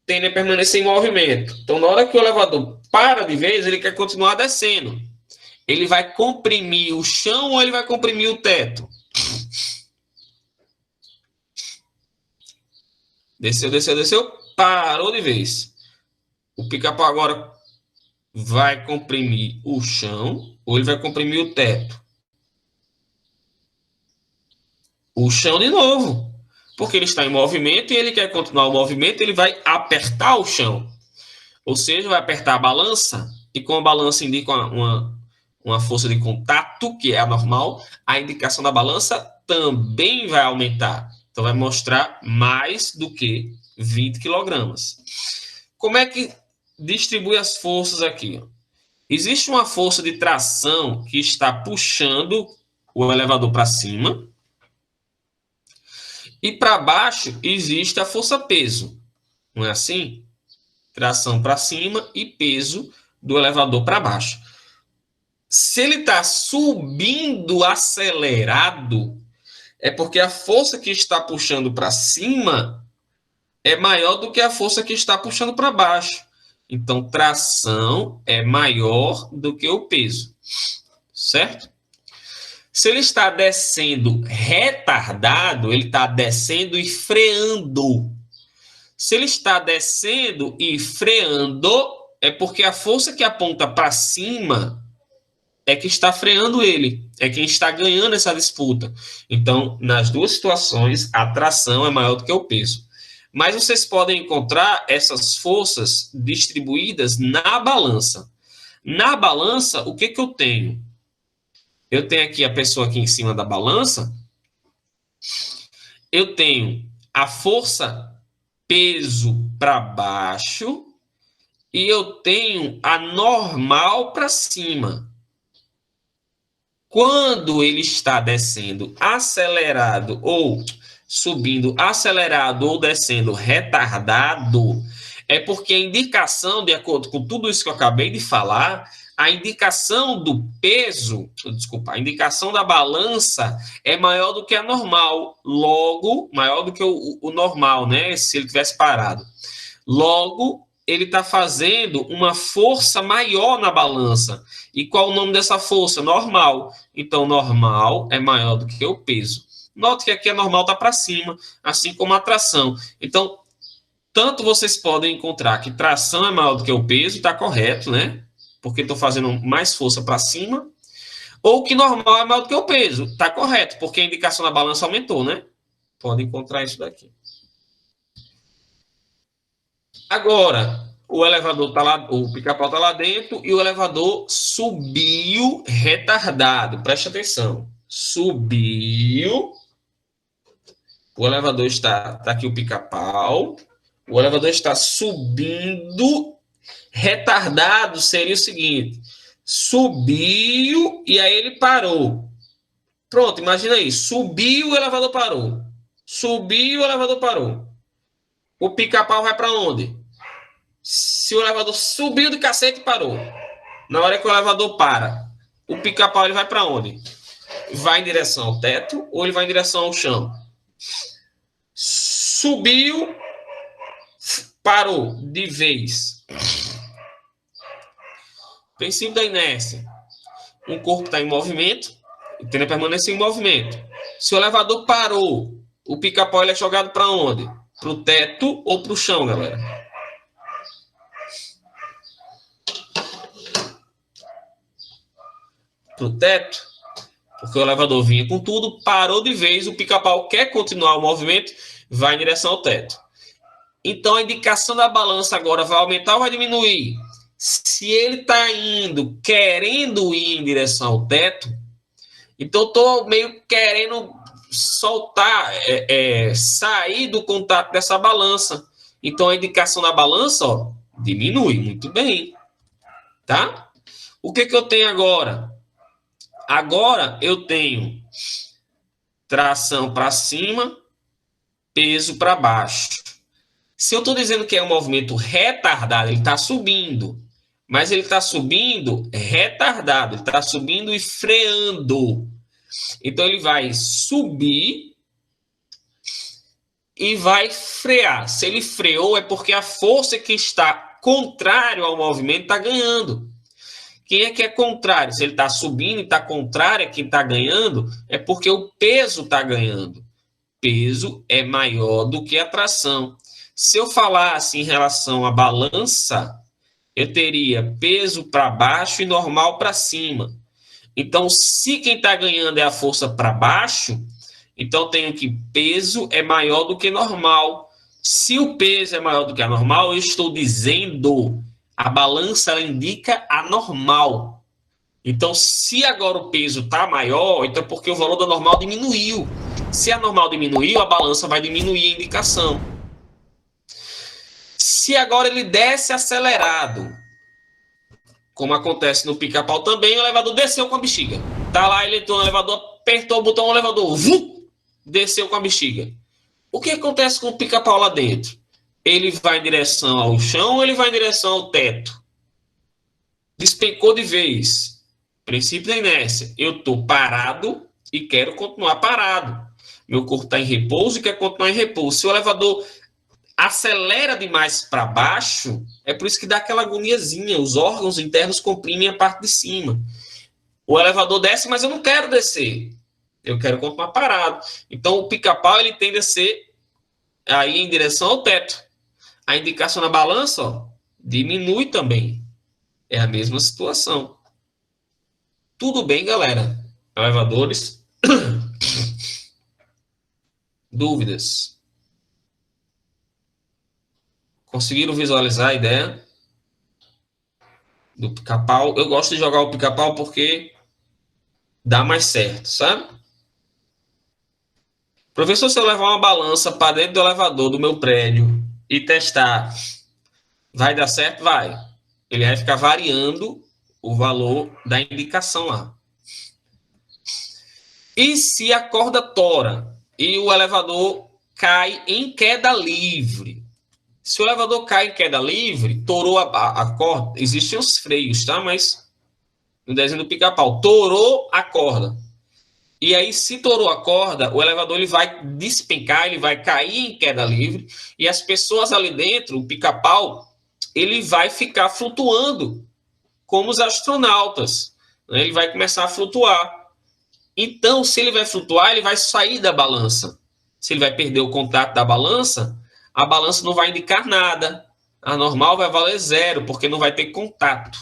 tende a permanecer em movimento. Então, na hora que o elevador para de vez, ele quer continuar descendo. Ele vai comprimir o chão ou ele vai comprimir o teto? Desceu, parou de vez. O Pica-Pau agora vai comprimir o chão ou ele vai comprimir o teto? O chão de novo. Porque ele está em movimento e ele quer continuar o movimento, ele vai apertar o chão. Ou seja, vai apertar a balança, e como a balança indica uma força de contato, que é a normal, a indicação da balança também vai aumentar. Então, vai mostrar mais do que 20 quilogramas. Como é que distribui as forças aqui? Existe uma força de tração que está puxando o elevador para cima, e para baixo existe a força peso. Não é assim? Tração para cima e peso do elevador para baixo. Se ele está subindo acelerado, é porque a força que está puxando para cima é maior do que a força que está puxando para baixo. Então, tração é maior do que o peso, certo? Se ele está descendo retardado, ele está descendo e freando. Se ele está descendo e freando, é porque a força que aponta para cima é que está freando ele, é quem está ganhando essa disputa. Então, nas duas situações, a tração é maior do que o peso. Mas vocês podem encontrar essas forças distribuídas na balança. Na balança, o que eu tenho? Eu tenho aqui a pessoa aqui em cima da balança, eu tenho a força peso para baixo e eu tenho a normal para cima. Quando ele está descendo acelerado ou subindo acelerado ou descendo retardado, é porque a indicação, de acordo com tudo isso que eu acabei de falar, a indicação do peso, desculpa, a indicação da balança é maior do que a normal, logo, maior do que o normal, né? Se ele tivesse parado. Logo, ele está fazendo uma força maior na balança. E qual o nome dessa força? Normal. Então, normal é maior do que o peso. Note que aqui a normal está para cima, assim como a tração. Então, tanto vocês podem encontrar que tração é maior do que o peso, está correto, né? Porque estou fazendo mais força para cima. Ou que normal é maior do que o peso, está correto, porque a indicação da balança aumentou, né? Pode encontrar isso daqui. Agora, o elevador tá lá, o Pica-Pau tá lá dentro e o elevador subiu retardado. Preste atenção. Subiu. O elevador tá aqui o Pica-Pau. O elevador está subindo retardado. Seria o seguinte: subiu e aí ele parou. Pronto, imagina aí. Subiu, o elevador parou. Subiu, o elevador parou. O Pica-Pau vai para onde? Se o elevador subiu de cacete, parou. Na hora que o elevador para, o pica-pau ele vai para onde? Vai em direção ao teto ou ele vai em direção ao chão? Subiu, parou de vez. Princípio da inércia. Um corpo está em movimento, ele tende a permanecer em movimento. Se o elevador parou, o pica-pau é jogado para onde? Para o teto ou para o chão, galera? Para o teto, porque o elevador vinha com tudo, parou de vez, o pica-pau quer continuar o movimento, vai em direção ao teto. Então a indicação da balança agora vai aumentar ou vai diminuir? Se ele está indo, querendo ir em direção ao teto, então eu estou meio querendo soltar, sair do contato dessa balança. Então a indicação da balança, ó, diminui, muito bem, tá? O que eu tenho agora? Agora eu tenho tração para cima, peso para baixo. Se eu estou dizendo que é um movimento retardado, ele está subindo, mas ele está subindo retardado, ele está subindo e freando. Então ele vai subir e vai frear. Se ele freou, é porque a força que está contrário ao movimento está ganhando. Quem é que é contrário? Se ele está subindo e está contrário a quem está ganhando, é porque o peso está ganhando. Peso é maior do que a tração. Se eu falasse em relação à balança, eu teria peso para baixo e normal para cima. Então, se quem está ganhando é a força para baixo, então eu tenho que peso é maior do que normal. Se o peso é maior do que a normal, eu estou dizendo a balança ela indica a normal. Então, se agora o peso está maior, então é porque o valor da normal diminuiu. Se a normal diminuiu, a balança vai diminuir a indicação. Se agora ele desce acelerado, como acontece no pica-pau também, o elevador desceu com a bexiga. Tá lá, ele entrou no elevador, apertou o botão, o elevador desceu com a bexiga. O que acontece com o pica-pau lá dentro? Ele vai em direção ao chão ou ele vai em direção ao teto? Despencou de vez. Princípio da inércia. Eu estou parado e quero continuar parado. Meu corpo está em repouso e quer continuar em repouso. Se o elevador acelera demais para baixo, é por isso que dá aquela agoniazinha. Os órgãos internos comprimem a parte de cima. O elevador desce, mas eu não quero descer. Eu quero continuar parado. Então, o pica-pau ele tende a ser aí em direção ao teto. A indicação na balança, ó, diminui também. É a mesma situação. Tudo bem, galera? Elevadores? Dúvidas? Conseguiram visualizar a ideia do pica-pau? Eu gosto de jogar o pica-pau porque dá mais certo, sabe? Professor, se eu levar uma balança para dentro do elevador do meu prédio e testar, vai dar certo? Vai. Ele vai ficar variando o valor da indicação lá. E se a corda tora e o elevador cai em queda livre? Se o elevador cai em queda livre, torou a corda, existem os freios, tá? Mas no desenho do pica-pau, torou a corda. E aí, se torou a corda, o elevador ele vai despencar, ele vai cair em queda livre, e as pessoas ali dentro, o pica-pau, ele vai ficar flutuando, como os astronautas. Né? Ele vai começar a flutuar. Então, se ele vai flutuar, ele vai sair da balança. Se ele vai perder o contato da balança, a balança não vai indicar nada. A normal vai valer zero, porque não vai ter contato.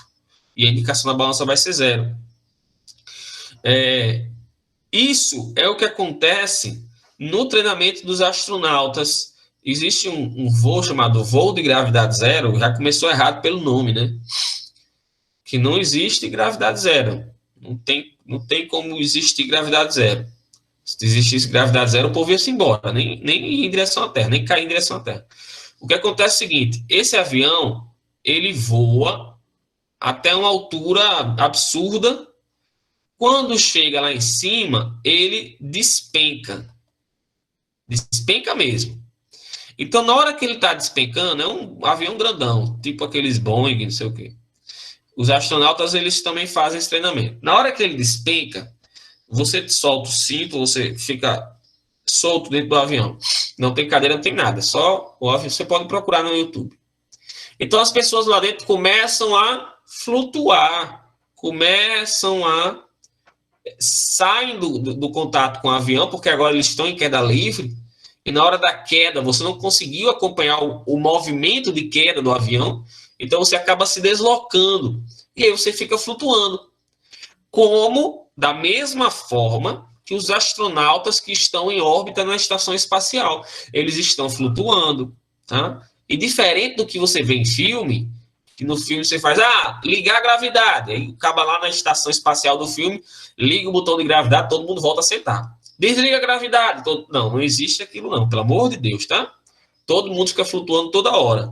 E a indicação da balança vai ser zero. Isso é o que acontece no treinamento dos astronautas. Existe um voo chamado voo de gravidade zero, já começou errado pelo nome, né? Que não existe gravidade zero. Não tem como existir gravidade zero. Se existisse gravidade zero, o povo ia se embora, nem ir em direção à Terra, nem cair em direção à Terra. O que acontece é o seguinte, esse avião, ele voa até uma altura absurda. Quando chega lá em cima, ele despenca. Despenca mesmo. Então, na hora que ele está despencando, é um avião grandão, tipo aqueles Boeing, não sei o quê. Os astronautas, eles também fazem esse treinamento. Na hora que ele despenca, você solta o cinto, você fica solto dentro do avião. Não tem cadeira, não tem nada. Só o avião. Você pode procurar no YouTube. Então as pessoas lá dentro começam a flutuar, começam a saem do contato com o avião, porque agora eles estão em queda livre, e na hora da queda você não conseguiu acompanhar o movimento de queda do avião, então você acaba se deslocando, e aí você fica flutuando. Como, da mesma forma que os astronautas que estão em órbita na estação espacial, eles estão flutuando, tá? E diferente do que você vê em filme, que no filme você faz, ligar a gravidade, aí acaba lá na estação espacial do filme, liga o botão de gravidade, todo mundo volta a sentar. Desliga a gravidade. Não, não existe aquilo não, pelo amor de Deus, tá? Todo mundo fica flutuando toda hora.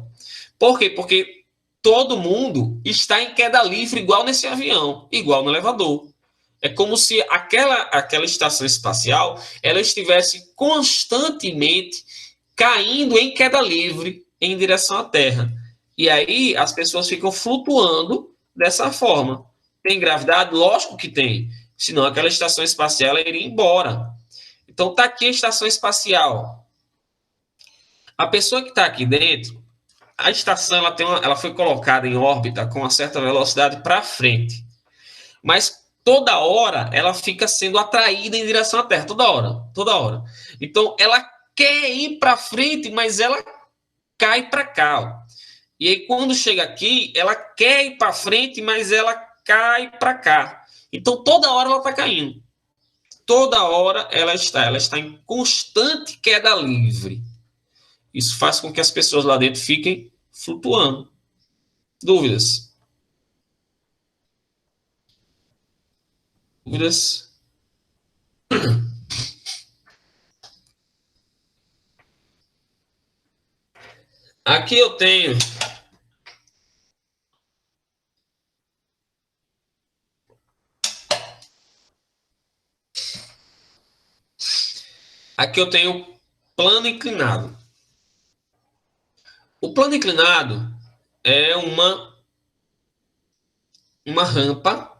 Por quê? Porque todo mundo está em queda livre, igual nesse avião, igual no elevador. É como se aquela estação espacial ela estivesse constantemente caindo em queda livre em direção à Terra. E aí as pessoas ficam flutuando dessa forma. Tem gravidade? Lógico que tem. Senão aquela estação espacial iria embora. Então está aqui a estação espacial. A pessoa que está aqui dentro, a estação ela foi colocada em órbita com uma certa velocidade para frente. Mas toda hora ela fica sendo atraída em direção à Terra. Toda hora. Toda hora. Então ela quer ir para frente, mas ela cai para cá. Ó. E aí, quando chega aqui, ela quer ir para frente, mas ela cai para cá. Então, toda hora ela está caindo. Toda hora ela está em constante queda livre. Isso faz com que as pessoas lá dentro fiquem flutuando. Dúvidas? Dúvidas? Aqui eu tenho plano inclinado. O plano inclinado é uma rampa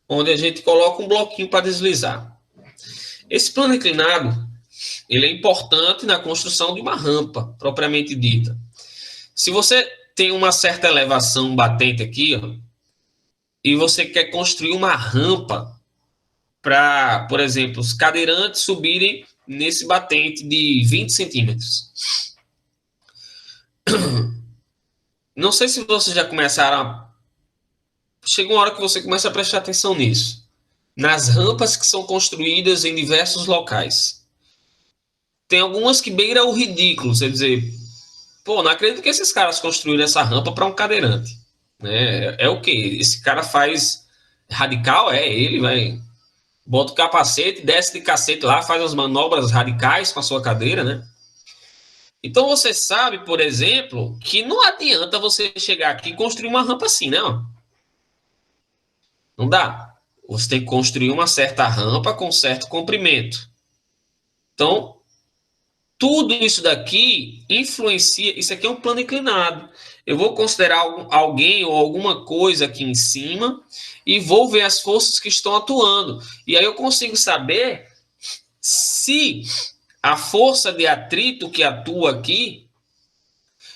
onde a gente coloca um bloquinho para deslizar. Esse plano inclinado ele é importante na construção de uma rampa propriamente dita. Se você tem uma certa elevação batente aqui, ó, e você quer construir uma rampa para, por exemplo, os cadeirantes subirem nesse batente de 20 centímetros. Não sei se vocês já começaram a... Chega uma hora que você começa a prestar atenção nisso. Nas rampas que são construídas em diversos locais. Tem algumas que beiram o ridículo, você dizer, pô, não acredito que esses caras construíram essa rampa para um cadeirante. É o quê? Esse cara faz radical? Ele vai... Bota o capacete, desce de cacete lá, faz as manobras radicais com a sua cadeira, né? Então você sabe, por exemplo, que não adianta você chegar aqui e construir uma rampa assim, não. Não dá. Você tem que construir uma certa rampa com certo comprimento. Então, tudo isso daqui influencia. Isso aqui é um plano inclinado. Eu vou considerar alguém ou alguma coisa aqui em cima e vou ver as forças que estão atuando. E aí eu consigo saber se a força de atrito que atua aqui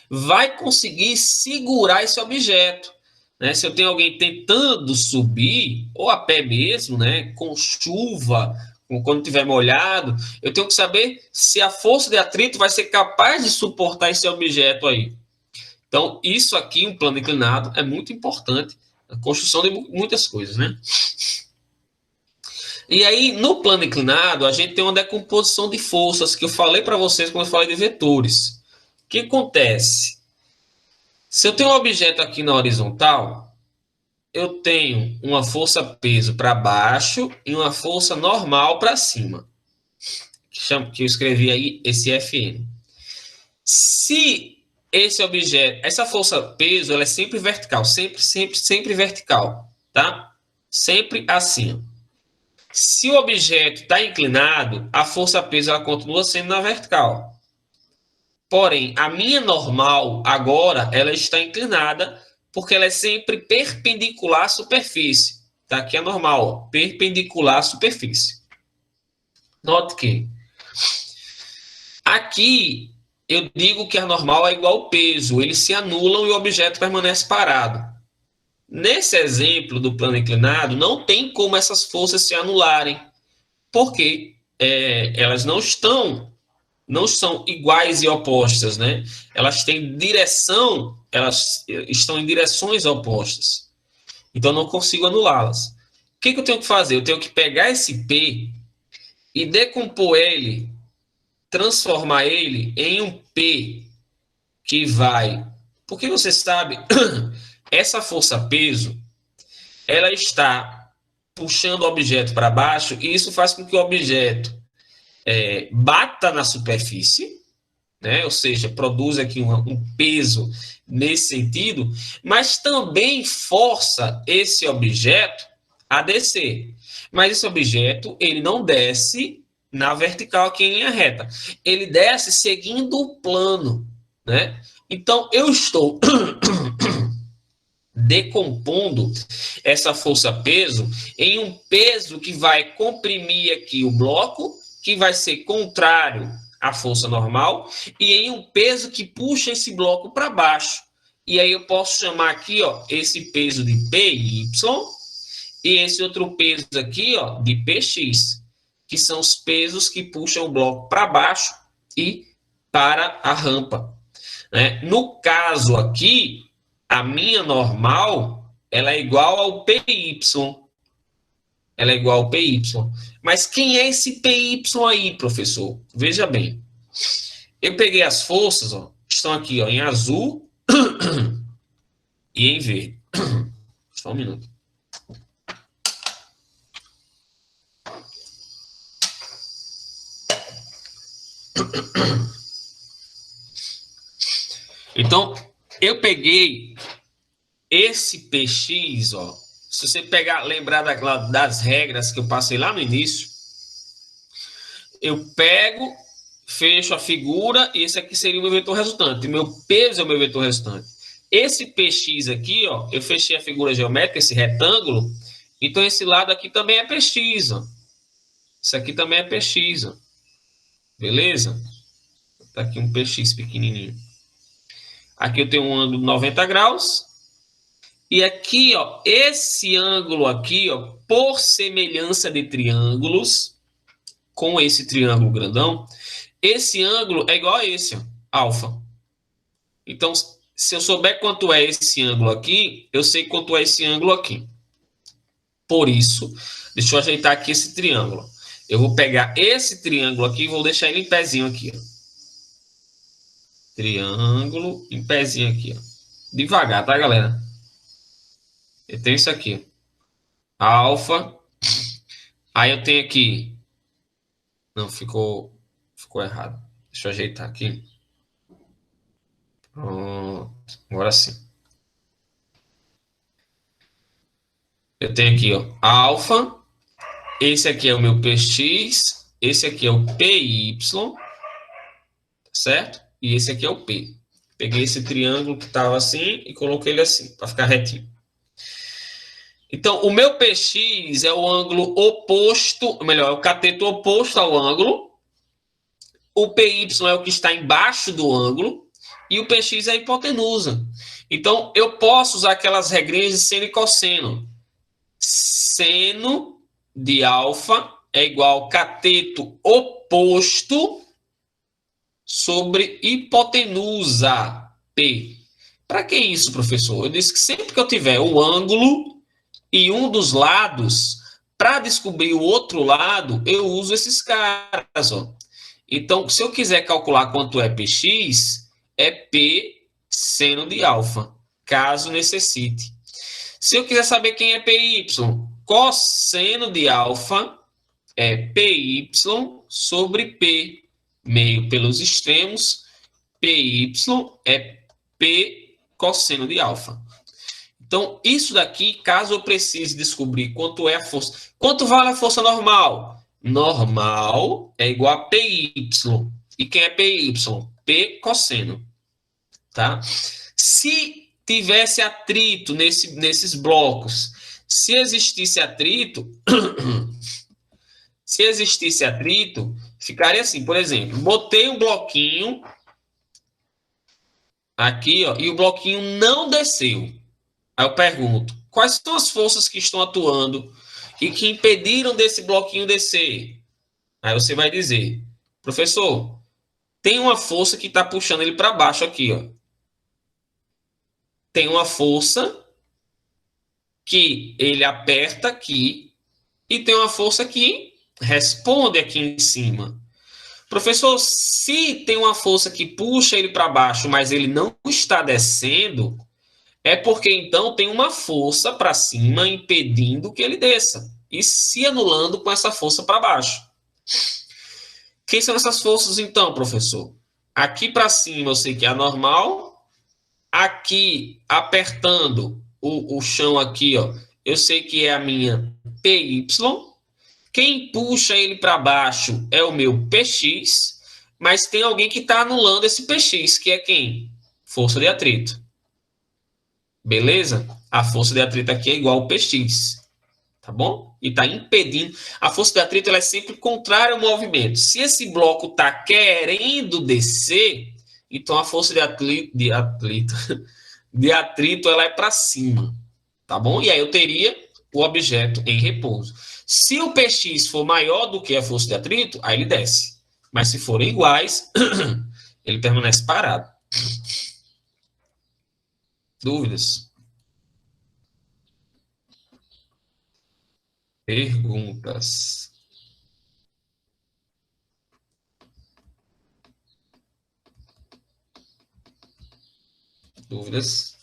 vai conseguir segurar esse objeto. Né? Se eu tenho alguém tentando subir, ou a pé mesmo, né? Com chuva, quando estiver molhado, eu tenho que saber se a força de atrito vai ser capaz de suportar esse objeto aí. Então, isso aqui, um plano inclinado, é muito importante na construção de muitas coisas, né? E aí, no plano inclinado, a gente tem uma decomposição de forças que eu falei para vocês quando eu falei de vetores. O que acontece? Se eu tenho um objeto aqui na horizontal, eu tenho uma força-peso para baixo e uma força normal para cima. Que eu escrevi aí, esse Fn. Se esse objeto, essa força-peso, ela é sempre vertical, sempre vertical, tá? Sempre assim. Se o objeto está inclinado, a força-peso ela continua sendo na vertical. Porém, a minha normal agora ela está inclinada porque ela é sempre perpendicular à superfície. Tá? Aqui é normal, ó, perpendicular à superfície. Note que aqui eu digo que a normal é igual ao peso, eles se anulam e o objeto permanece parado. Nesse exemplo do plano inclinado, não tem como essas forças se anularem, porque elas não são iguais e opostas, né? Elas têm direção, elas estão em direções opostas. Então, eu não consigo anulá-las. O que eu tenho que fazer? Eu tenho que pegar esse P e decompor ele, transformar ele em um P que vai... Porque você sabe, essa força-peso, ela está puxando o objeto para baixo e isso faz com que o objeto bata na superfície, né? Ou seja, produz aqui um peso nesse sentido, mas também força esse objeto a descer. Mas esse objeto, ele não desce na vertical aqui em linha reta. Ele desce seguindo o plano, né? Então, eu estou decompondo essa força-peso em um peso que vai comprimir aqui o bloco, que vai ser contrário à força normal, e em um peso que puxa esse bloco para baixo. E aí eu posso chamar aqui, ó, esse peso de PY e esse outro peso aqui, ó, de PX, que são os pesos que puxam o bloco para baixo e para a rampa, né? No caso aqui, a minha normal, ela é igual ao PY. Ela é igual ao PY. Mas quem é esse PY aí, professor? Veja bem. Eu peguei as forças, ó, estão aqui, ó, em azul e em verde. Só um minuto. Então, eu peguei esse PX, ó. Se você pegar, lembrar das regras que eu passei lá no início, eu pego, fecho a figura, e esse aqui seria o meu vetor resultante. Meu peso é o meu vetor resultante. Esse PX aqui, ó, eu fechei a figura geométrica, esse retângulo, então esse lado aqui também é PX, ó. Isso aqui também é PX, ó. Beleza? Tá aqui um PX pequenininho. Aqui eu tenho um ângulo de 90 graus. E aqui, ó, esse ângulo aqui, ó, por semelhança de triângulos, com esse triângulo grandão, esse ângulo é igual a esse, ó, alfa. Então, se eu souber quanto é esse ângulo aqui, eu sei quanto é esse ângulo aqui. Por isso, deixa eu ajeitar aqui esse triângulo. Eu vou pegar esse triângulo aqui e vou deixar ele em pezinho aqui, ó. Triângulo em pezinho aqui, ó. Devagar, tá, galera? Eu tenho isso aqui. Alfa. Aí eu tenho aqui... Não, ficou errado. Deixa eu ajeitar aqui. Pronto. Agora sim. Eu tenho aqui, ó, alfa. Esse aqui é o meu PX. Esse aqui é o PY. Certo? E esse aqui é o P. Peguei esse triângulo que estava assim e coloquei ele assim, para ficar retinho. Então, o meu PX é o ângulo oposto, melhor, é o cateto oposto ao ângulo. O PY é o que está embaixo do ângulo. E o PX é a hipotenusa. Então, eu posso usar aquelas regrinhas de seno e cosseno. Seno de alfa é igual ao cateto oposto sobre hipotenusa, P. Para que isso, professor? Eu disse que sempre que eu tiver o ângulo e um dos lados, para descobrir o outro lado, eu uso esses caras, ó. Então, se eu quiser calcular quanto é Px, é P seno de alfa, caso necessite. Se eu quiser saber quem é Py, cosseno de alfa é Py sobre P, meio pelos extremos, Py é P cosseno de alfa. Então, isso daqui, caso eu precise descobrir quanto é a força. Quanto vale a força normal? Normal é igual a PY. E quem é PY? P cosseno. Tá? Se tivesse atrito nesses blocos. Se existisse atrito, ficaria assim, por exemplo, botei um bloquinho aqui, ó, e o bloquinho não desceu. Aí eu pergunto, quais são as forças que estão atuando e que impediram desse bloquinho descer? Aí você vai dizer, professor, tem uma força que está puxando ele para baixo aqui, ó. Tem uma força que ele aperta aqui e tem uma força que responde aqui em cima. Professor, se tem uma força que puxa ele para baixo, mas ele não está descendo, é porque então tem uma força para cima impedindo que ele desça e se anulando com essa força para baixo. Quem são essas forças então, professor? Aqui para cima eu sei que é a normal, aqui apertando o chão aqui, ó, eu sei que é a minha PY. Quem puxa ele para baixo é o meu PX, mas tem alguém que está anulando esse PX, que é quem? Força de atrito. Beleza? A força de atrito aqui é igual ao PX. Tá bom? E está impedindo. A força de atrito ela é sempre contrária ao movimento. Se esse bloco está querendo descer, então a força de atrito ela é para cima. Tá bom? E aí eu teria o objeto em repouso. Se o PX for maior do que a força de atrito, aí ele desce. Mas se forem iguais, ele permanece parado. Dúvidas? Perguntas? Dúvidas?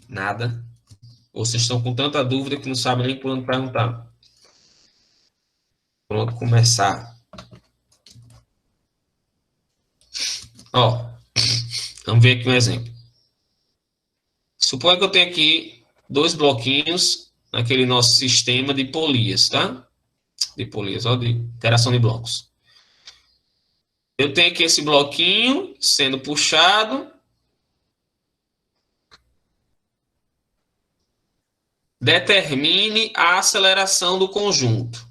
Nada? Ou vocês estão com tanta dúvida que não sabem nem por onde perguntar? Pronto, começar. Ó, vamos ver aqui um exemplo. Suponha que eu tenho aqui 2 bloquinhos naquele nosso sistema de polias, tá? De polias, ó, de interação de blocos. Eu tenho aqui esse bloquinho sendo puxado. Determine a aceleração do conjunto.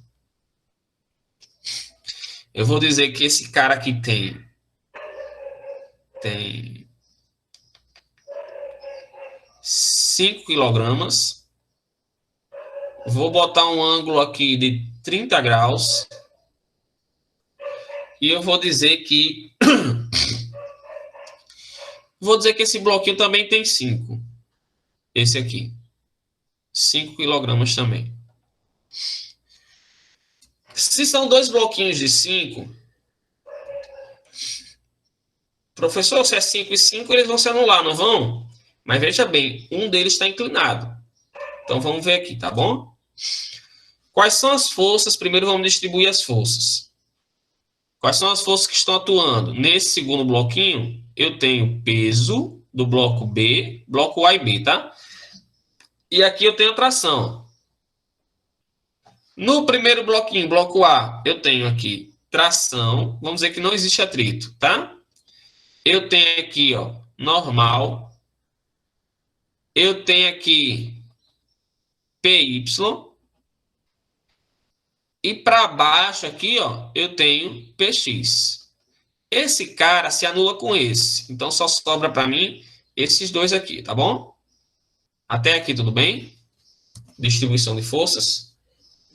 Eu vou dizer que esse cara aqui tem 5 quilogramas. Vou botar um ângulo aqui de 30 graus. E eu vou dizer que esse bloquinho também tem 5. Esse aqui. 5 quilogramas também. Se são 2 bloquinhos de 5, professor, se é 5 e 5, eles vão se anular, não vão? Mas veja bem, um deles está inclinado. Então vamos ver aqui, tá bom? Quais são as forças? Primeiro vamos distribuir as forças. Quais são as forças que estão atuando? Nesse segundo bloquinho, eu tenho peso do bloco B, bloco A e B, tá? E aqui eu tenho tração. No primeiro bloquinho, bloco A, eu tenho aqui tração. Vamos dizer que não existe atrito, tá? Eu tenho aqui, ó, normal. Eu tenho aqui PY. E para baixo aqui, ó, eu tenho PX. Esse cara se anula com esse. Então, só sobra para mim esses dois aqui, tá bom? Até aqui, tudo bem? Distribuição de forças.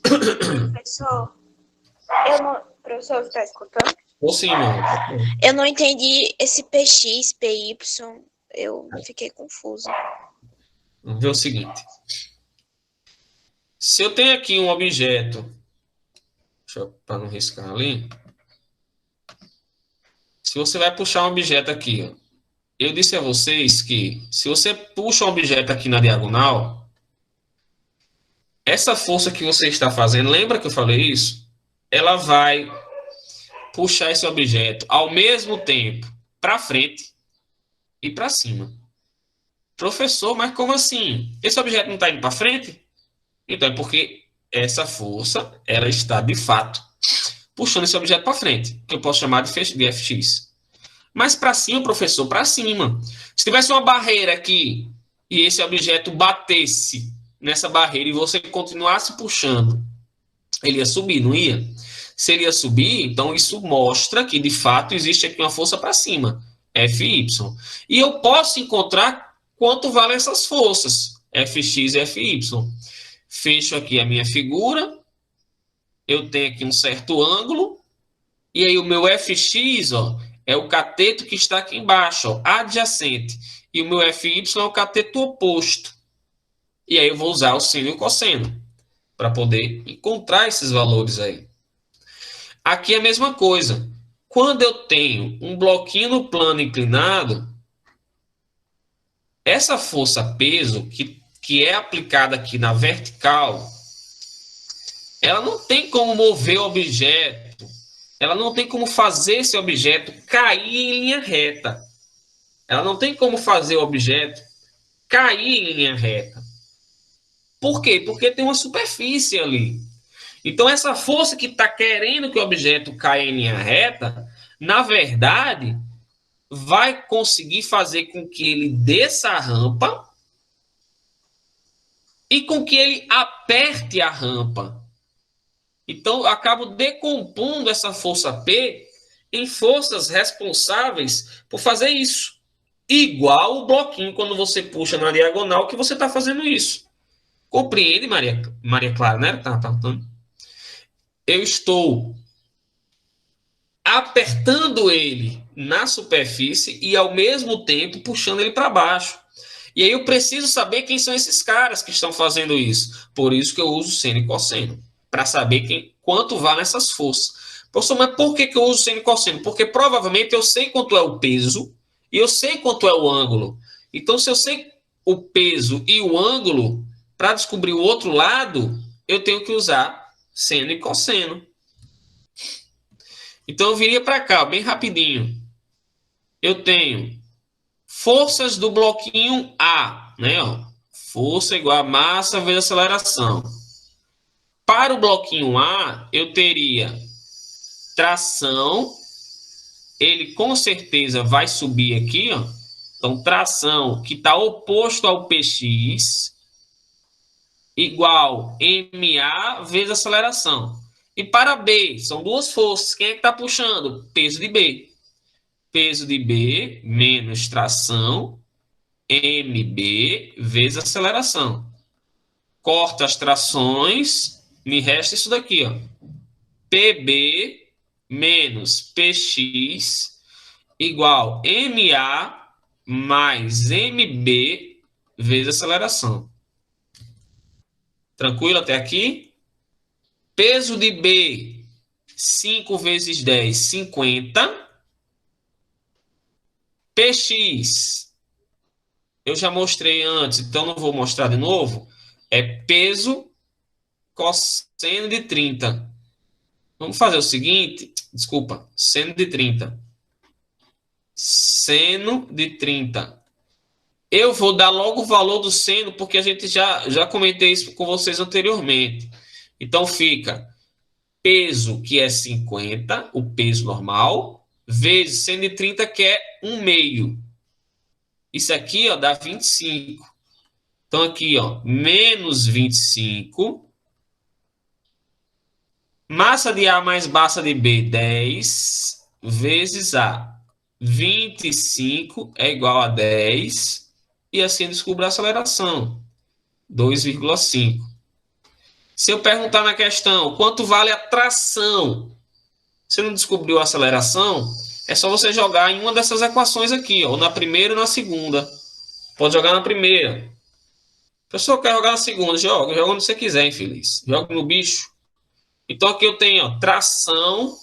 Professor, professor, você está escutando? Ou sim, irmão. Eu não entendi esse PX, PY, eu fiquei confusa. Vamos ver o seguinte. Se eu tenho aqui um objeto, para não riscar ali, se você vai puxar um objeto aqui, ó, eu disse a vocês que se você puxa um objeto aqui na diagonal, essa força que você está fazendo, lembra que eu falei isso? Ela vai puxar esse objeto ao mesmo tempo para frente e para cima. Professor, mas como assim? Esse objeto não está indo para frente? Então é porque essa força ela está de fato puxando esse objeto para frente, que eu posso chamar de FX. Mas para cima, professor, para cima. Se tivesse uma barreira aqui e esse objeto batesse nessa barreira e você continuasse puxando, ele ia subir, não ia? Se ele ia subir, então isso mostra que de fato existe aqui uma força para cima, Fy. E eu posso encontrar quanto valem essas forças, Fx e Fy. Fecho aqui a minha figura, eu tenho aqui um certo ângulo, e aí o meu Fx, ó, é o cateto que está aqui embaixo, ó, adjacente. E o meu Fy é o cateto oposto. E aí eu vou usar o seno e o cosseno para poder encontrar esses valores aí. Aqui é a mesma coisa. Quando eu tenho um bloquinho no plano inclinado, essa força peso que é aplicada aqui na vertical, ela não tem como mover o objeto, ela não tem como fazer esse objeto cair em linha reta. Ela não tem como fazer o objeto cair em linha reta. Por quê? Porque tem uma superfície ali. Então, essa força que está querendo que o objeto caia em linha reta, na verdade, vai conseguir fazer com que ele desça a rampa e com que ele aperte a rampa. Então, eu acabo decompondo essa força P em forças responsáveis por fazer isso. Igual o bloquinho quando você puxa na diagonal que você está fazendo isso. Compreende, Maria Clara, né? Tá. Eu estou apertando ele na superfície e ao mesmo tempo puxando ele para baixo. E aí eu preciso saber quem são esses caras que estão fazendo isso. Por isso que eu uso seno e cosseno, para saber quanto vale essas forças. Professor, mas por que eu uso seno e cosseno? Porque provavelmente eu sei quanto é o peso e eu sei quanto é o ângulo. Então, se eu sei o peso e o ângulo, para descobrir o outro lado, eu tenho que usar seno e cosseno. Então, eu viria para cá, bem rapidinho. Eu tenho forças do bloquinho A, né? Ó, força igual a massa vezes aceleração. Para o bloquinho A, eu teria tração, ele com certeza vai subir aqui, ó. Então, tração que está oposto ao Px, igual MA vezes aceleração. E para B, são duas forças. Quem é que está puxando? Peso de B. Peso de B menos tração, MB vezes aceleração. Corta as trações, me resta isso daqui, ó. PB menos PX igual MA mais MB vezes aceleração. Tranquilo até aqui? Peso de B, 5 vezes 10, 50. PX, eu já mostrei antes, então não vou mostrar de novo. É peso cosseno de 30. Vamos fazer o seguinte, desculpa, seno de 30. Seno de 30. Eu vou dar logo o valor do seno, porque a gente já comentei isso com vocês anteriormente. Então fica peso, que é 50, o peso normal, vezes seno de 30, que é 1 meio. Isso aqui, ó, dá 25. Então aqui, ó, menos 25. Massa de A mais massa de B, 10 vezes A. 25 é igual a 10. E assim descubro a aceleração, 2,5. Se eu perguntar na questão quanto vale a tração, você não descobriu a aceleração, é só você jogar em uma dessas equações aqui, ó, ou na primeira ou na segunda. Pode jogar na primeira. A pessoa quer jogar na segunda, joga onde você quiser, infeliz. Joga no bicho. Então aqui eu tenho, ó, tração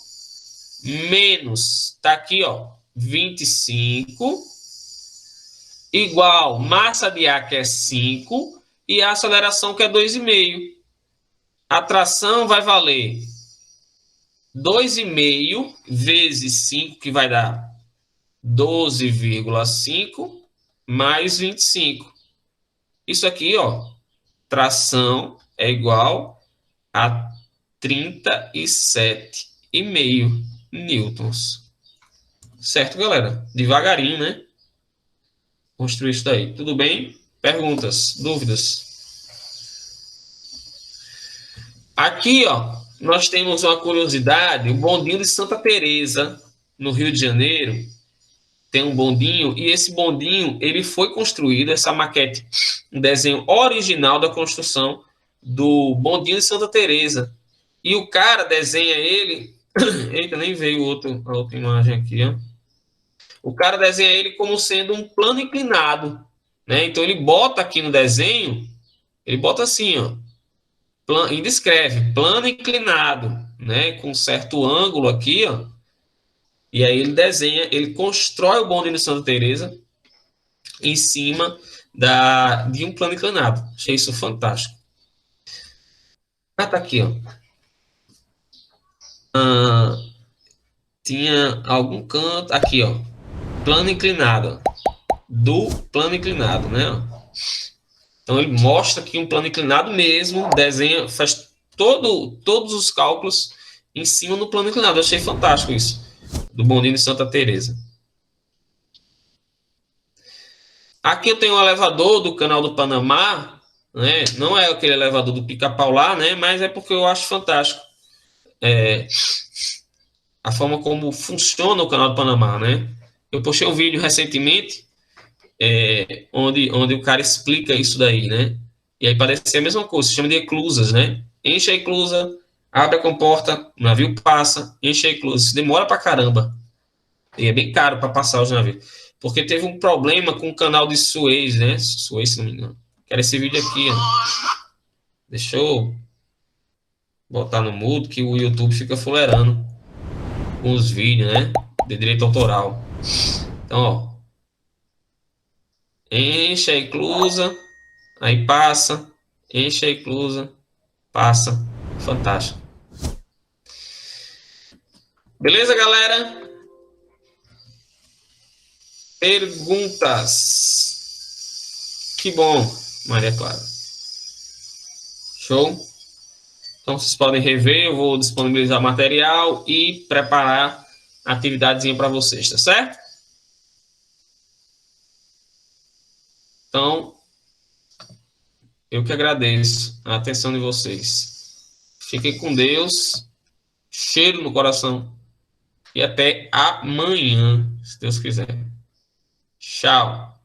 menos, tá aqui, ó, 25, igual massa de ar, que é 5, e a aceleração, que é 2,5. A tração vai valer 2,5 vezes 5, que vai dar 12,5, mais 25. Isso aqui, ó, tração é igual a 37,5 newtons. Certo, galera? Devagarinho, né? Construir isso daí. Tudo bem? Perguntas, dúvidas? Aqui, ó, nós temos uma curiosidade, o bondinho de Santa Teresa, no Rio de Janeiro, tem um bondinho, e esse bondinho, ele foi construído, essa maquete, um desenho original da construção do bondinho de Santa Teresa. E o cara desenha ele, eita, nem veio a outra imagem aqui, ó. O cara desenha ele como sendo um plano inclinado, né? Então ele bota aqui no desenho, ele bota assim, ó, e descreve plano inclinado, né? Com certo ângulo aqui, ó. E aí ele desenha, ele constrói o bonde de Santa Teresa em cima de um plano inclinado. Achei isso fantástico. Ah, tá aqui, ó. Ah, tinha algum canto aqui, ó. Plano inclinado, do plano inclinado, né? Então ele mostra aqui um plano inclinado mesmo, desenha, faz todos os cálculos em cima do plano inclinado. Eu achei fantástico isso, do bondinho de Santa Teresa. Aqui eu tenho um elevador do Canal do Panamá, né? Não é aquele elevador do Pica-Pau lá, né? Mas é porque eu acho fantástico a forma como funciona o Canal do Panamá, né? Eu postei um vídeo recentemente onde o cara explica isso daí, né? E aí parece ser a mesma coisa, se chama de eclusas, né? Enche a eclusa, abre a comporta, o navio passa, enche a eclusa. Isso demora pra caramba. E é bem caro para passar os navios. Porque teve um problema com o canal de Suez, né? Suez, se não me engano. Quero esse vídeo aqui, ó. Deixa eu botar no mudo que o YouTube fica fuleirando com os vídeos, né? De direito autoral. Então, ó. Enche a eclusa, aí passa, enche a eclusa, passa. Fantástico. Beleza, galera? Perguntas. Que bom, Maria Clara. Show? Então, vocês podem rever, eu vou disponibilizar material e preparar a atividadezinha para vocês, tá certo? Então, eu que agradeço a atenção de vocês. Fiquem com Deus, cheiro no coração e até amanhã, se Deus quiser. Tchau.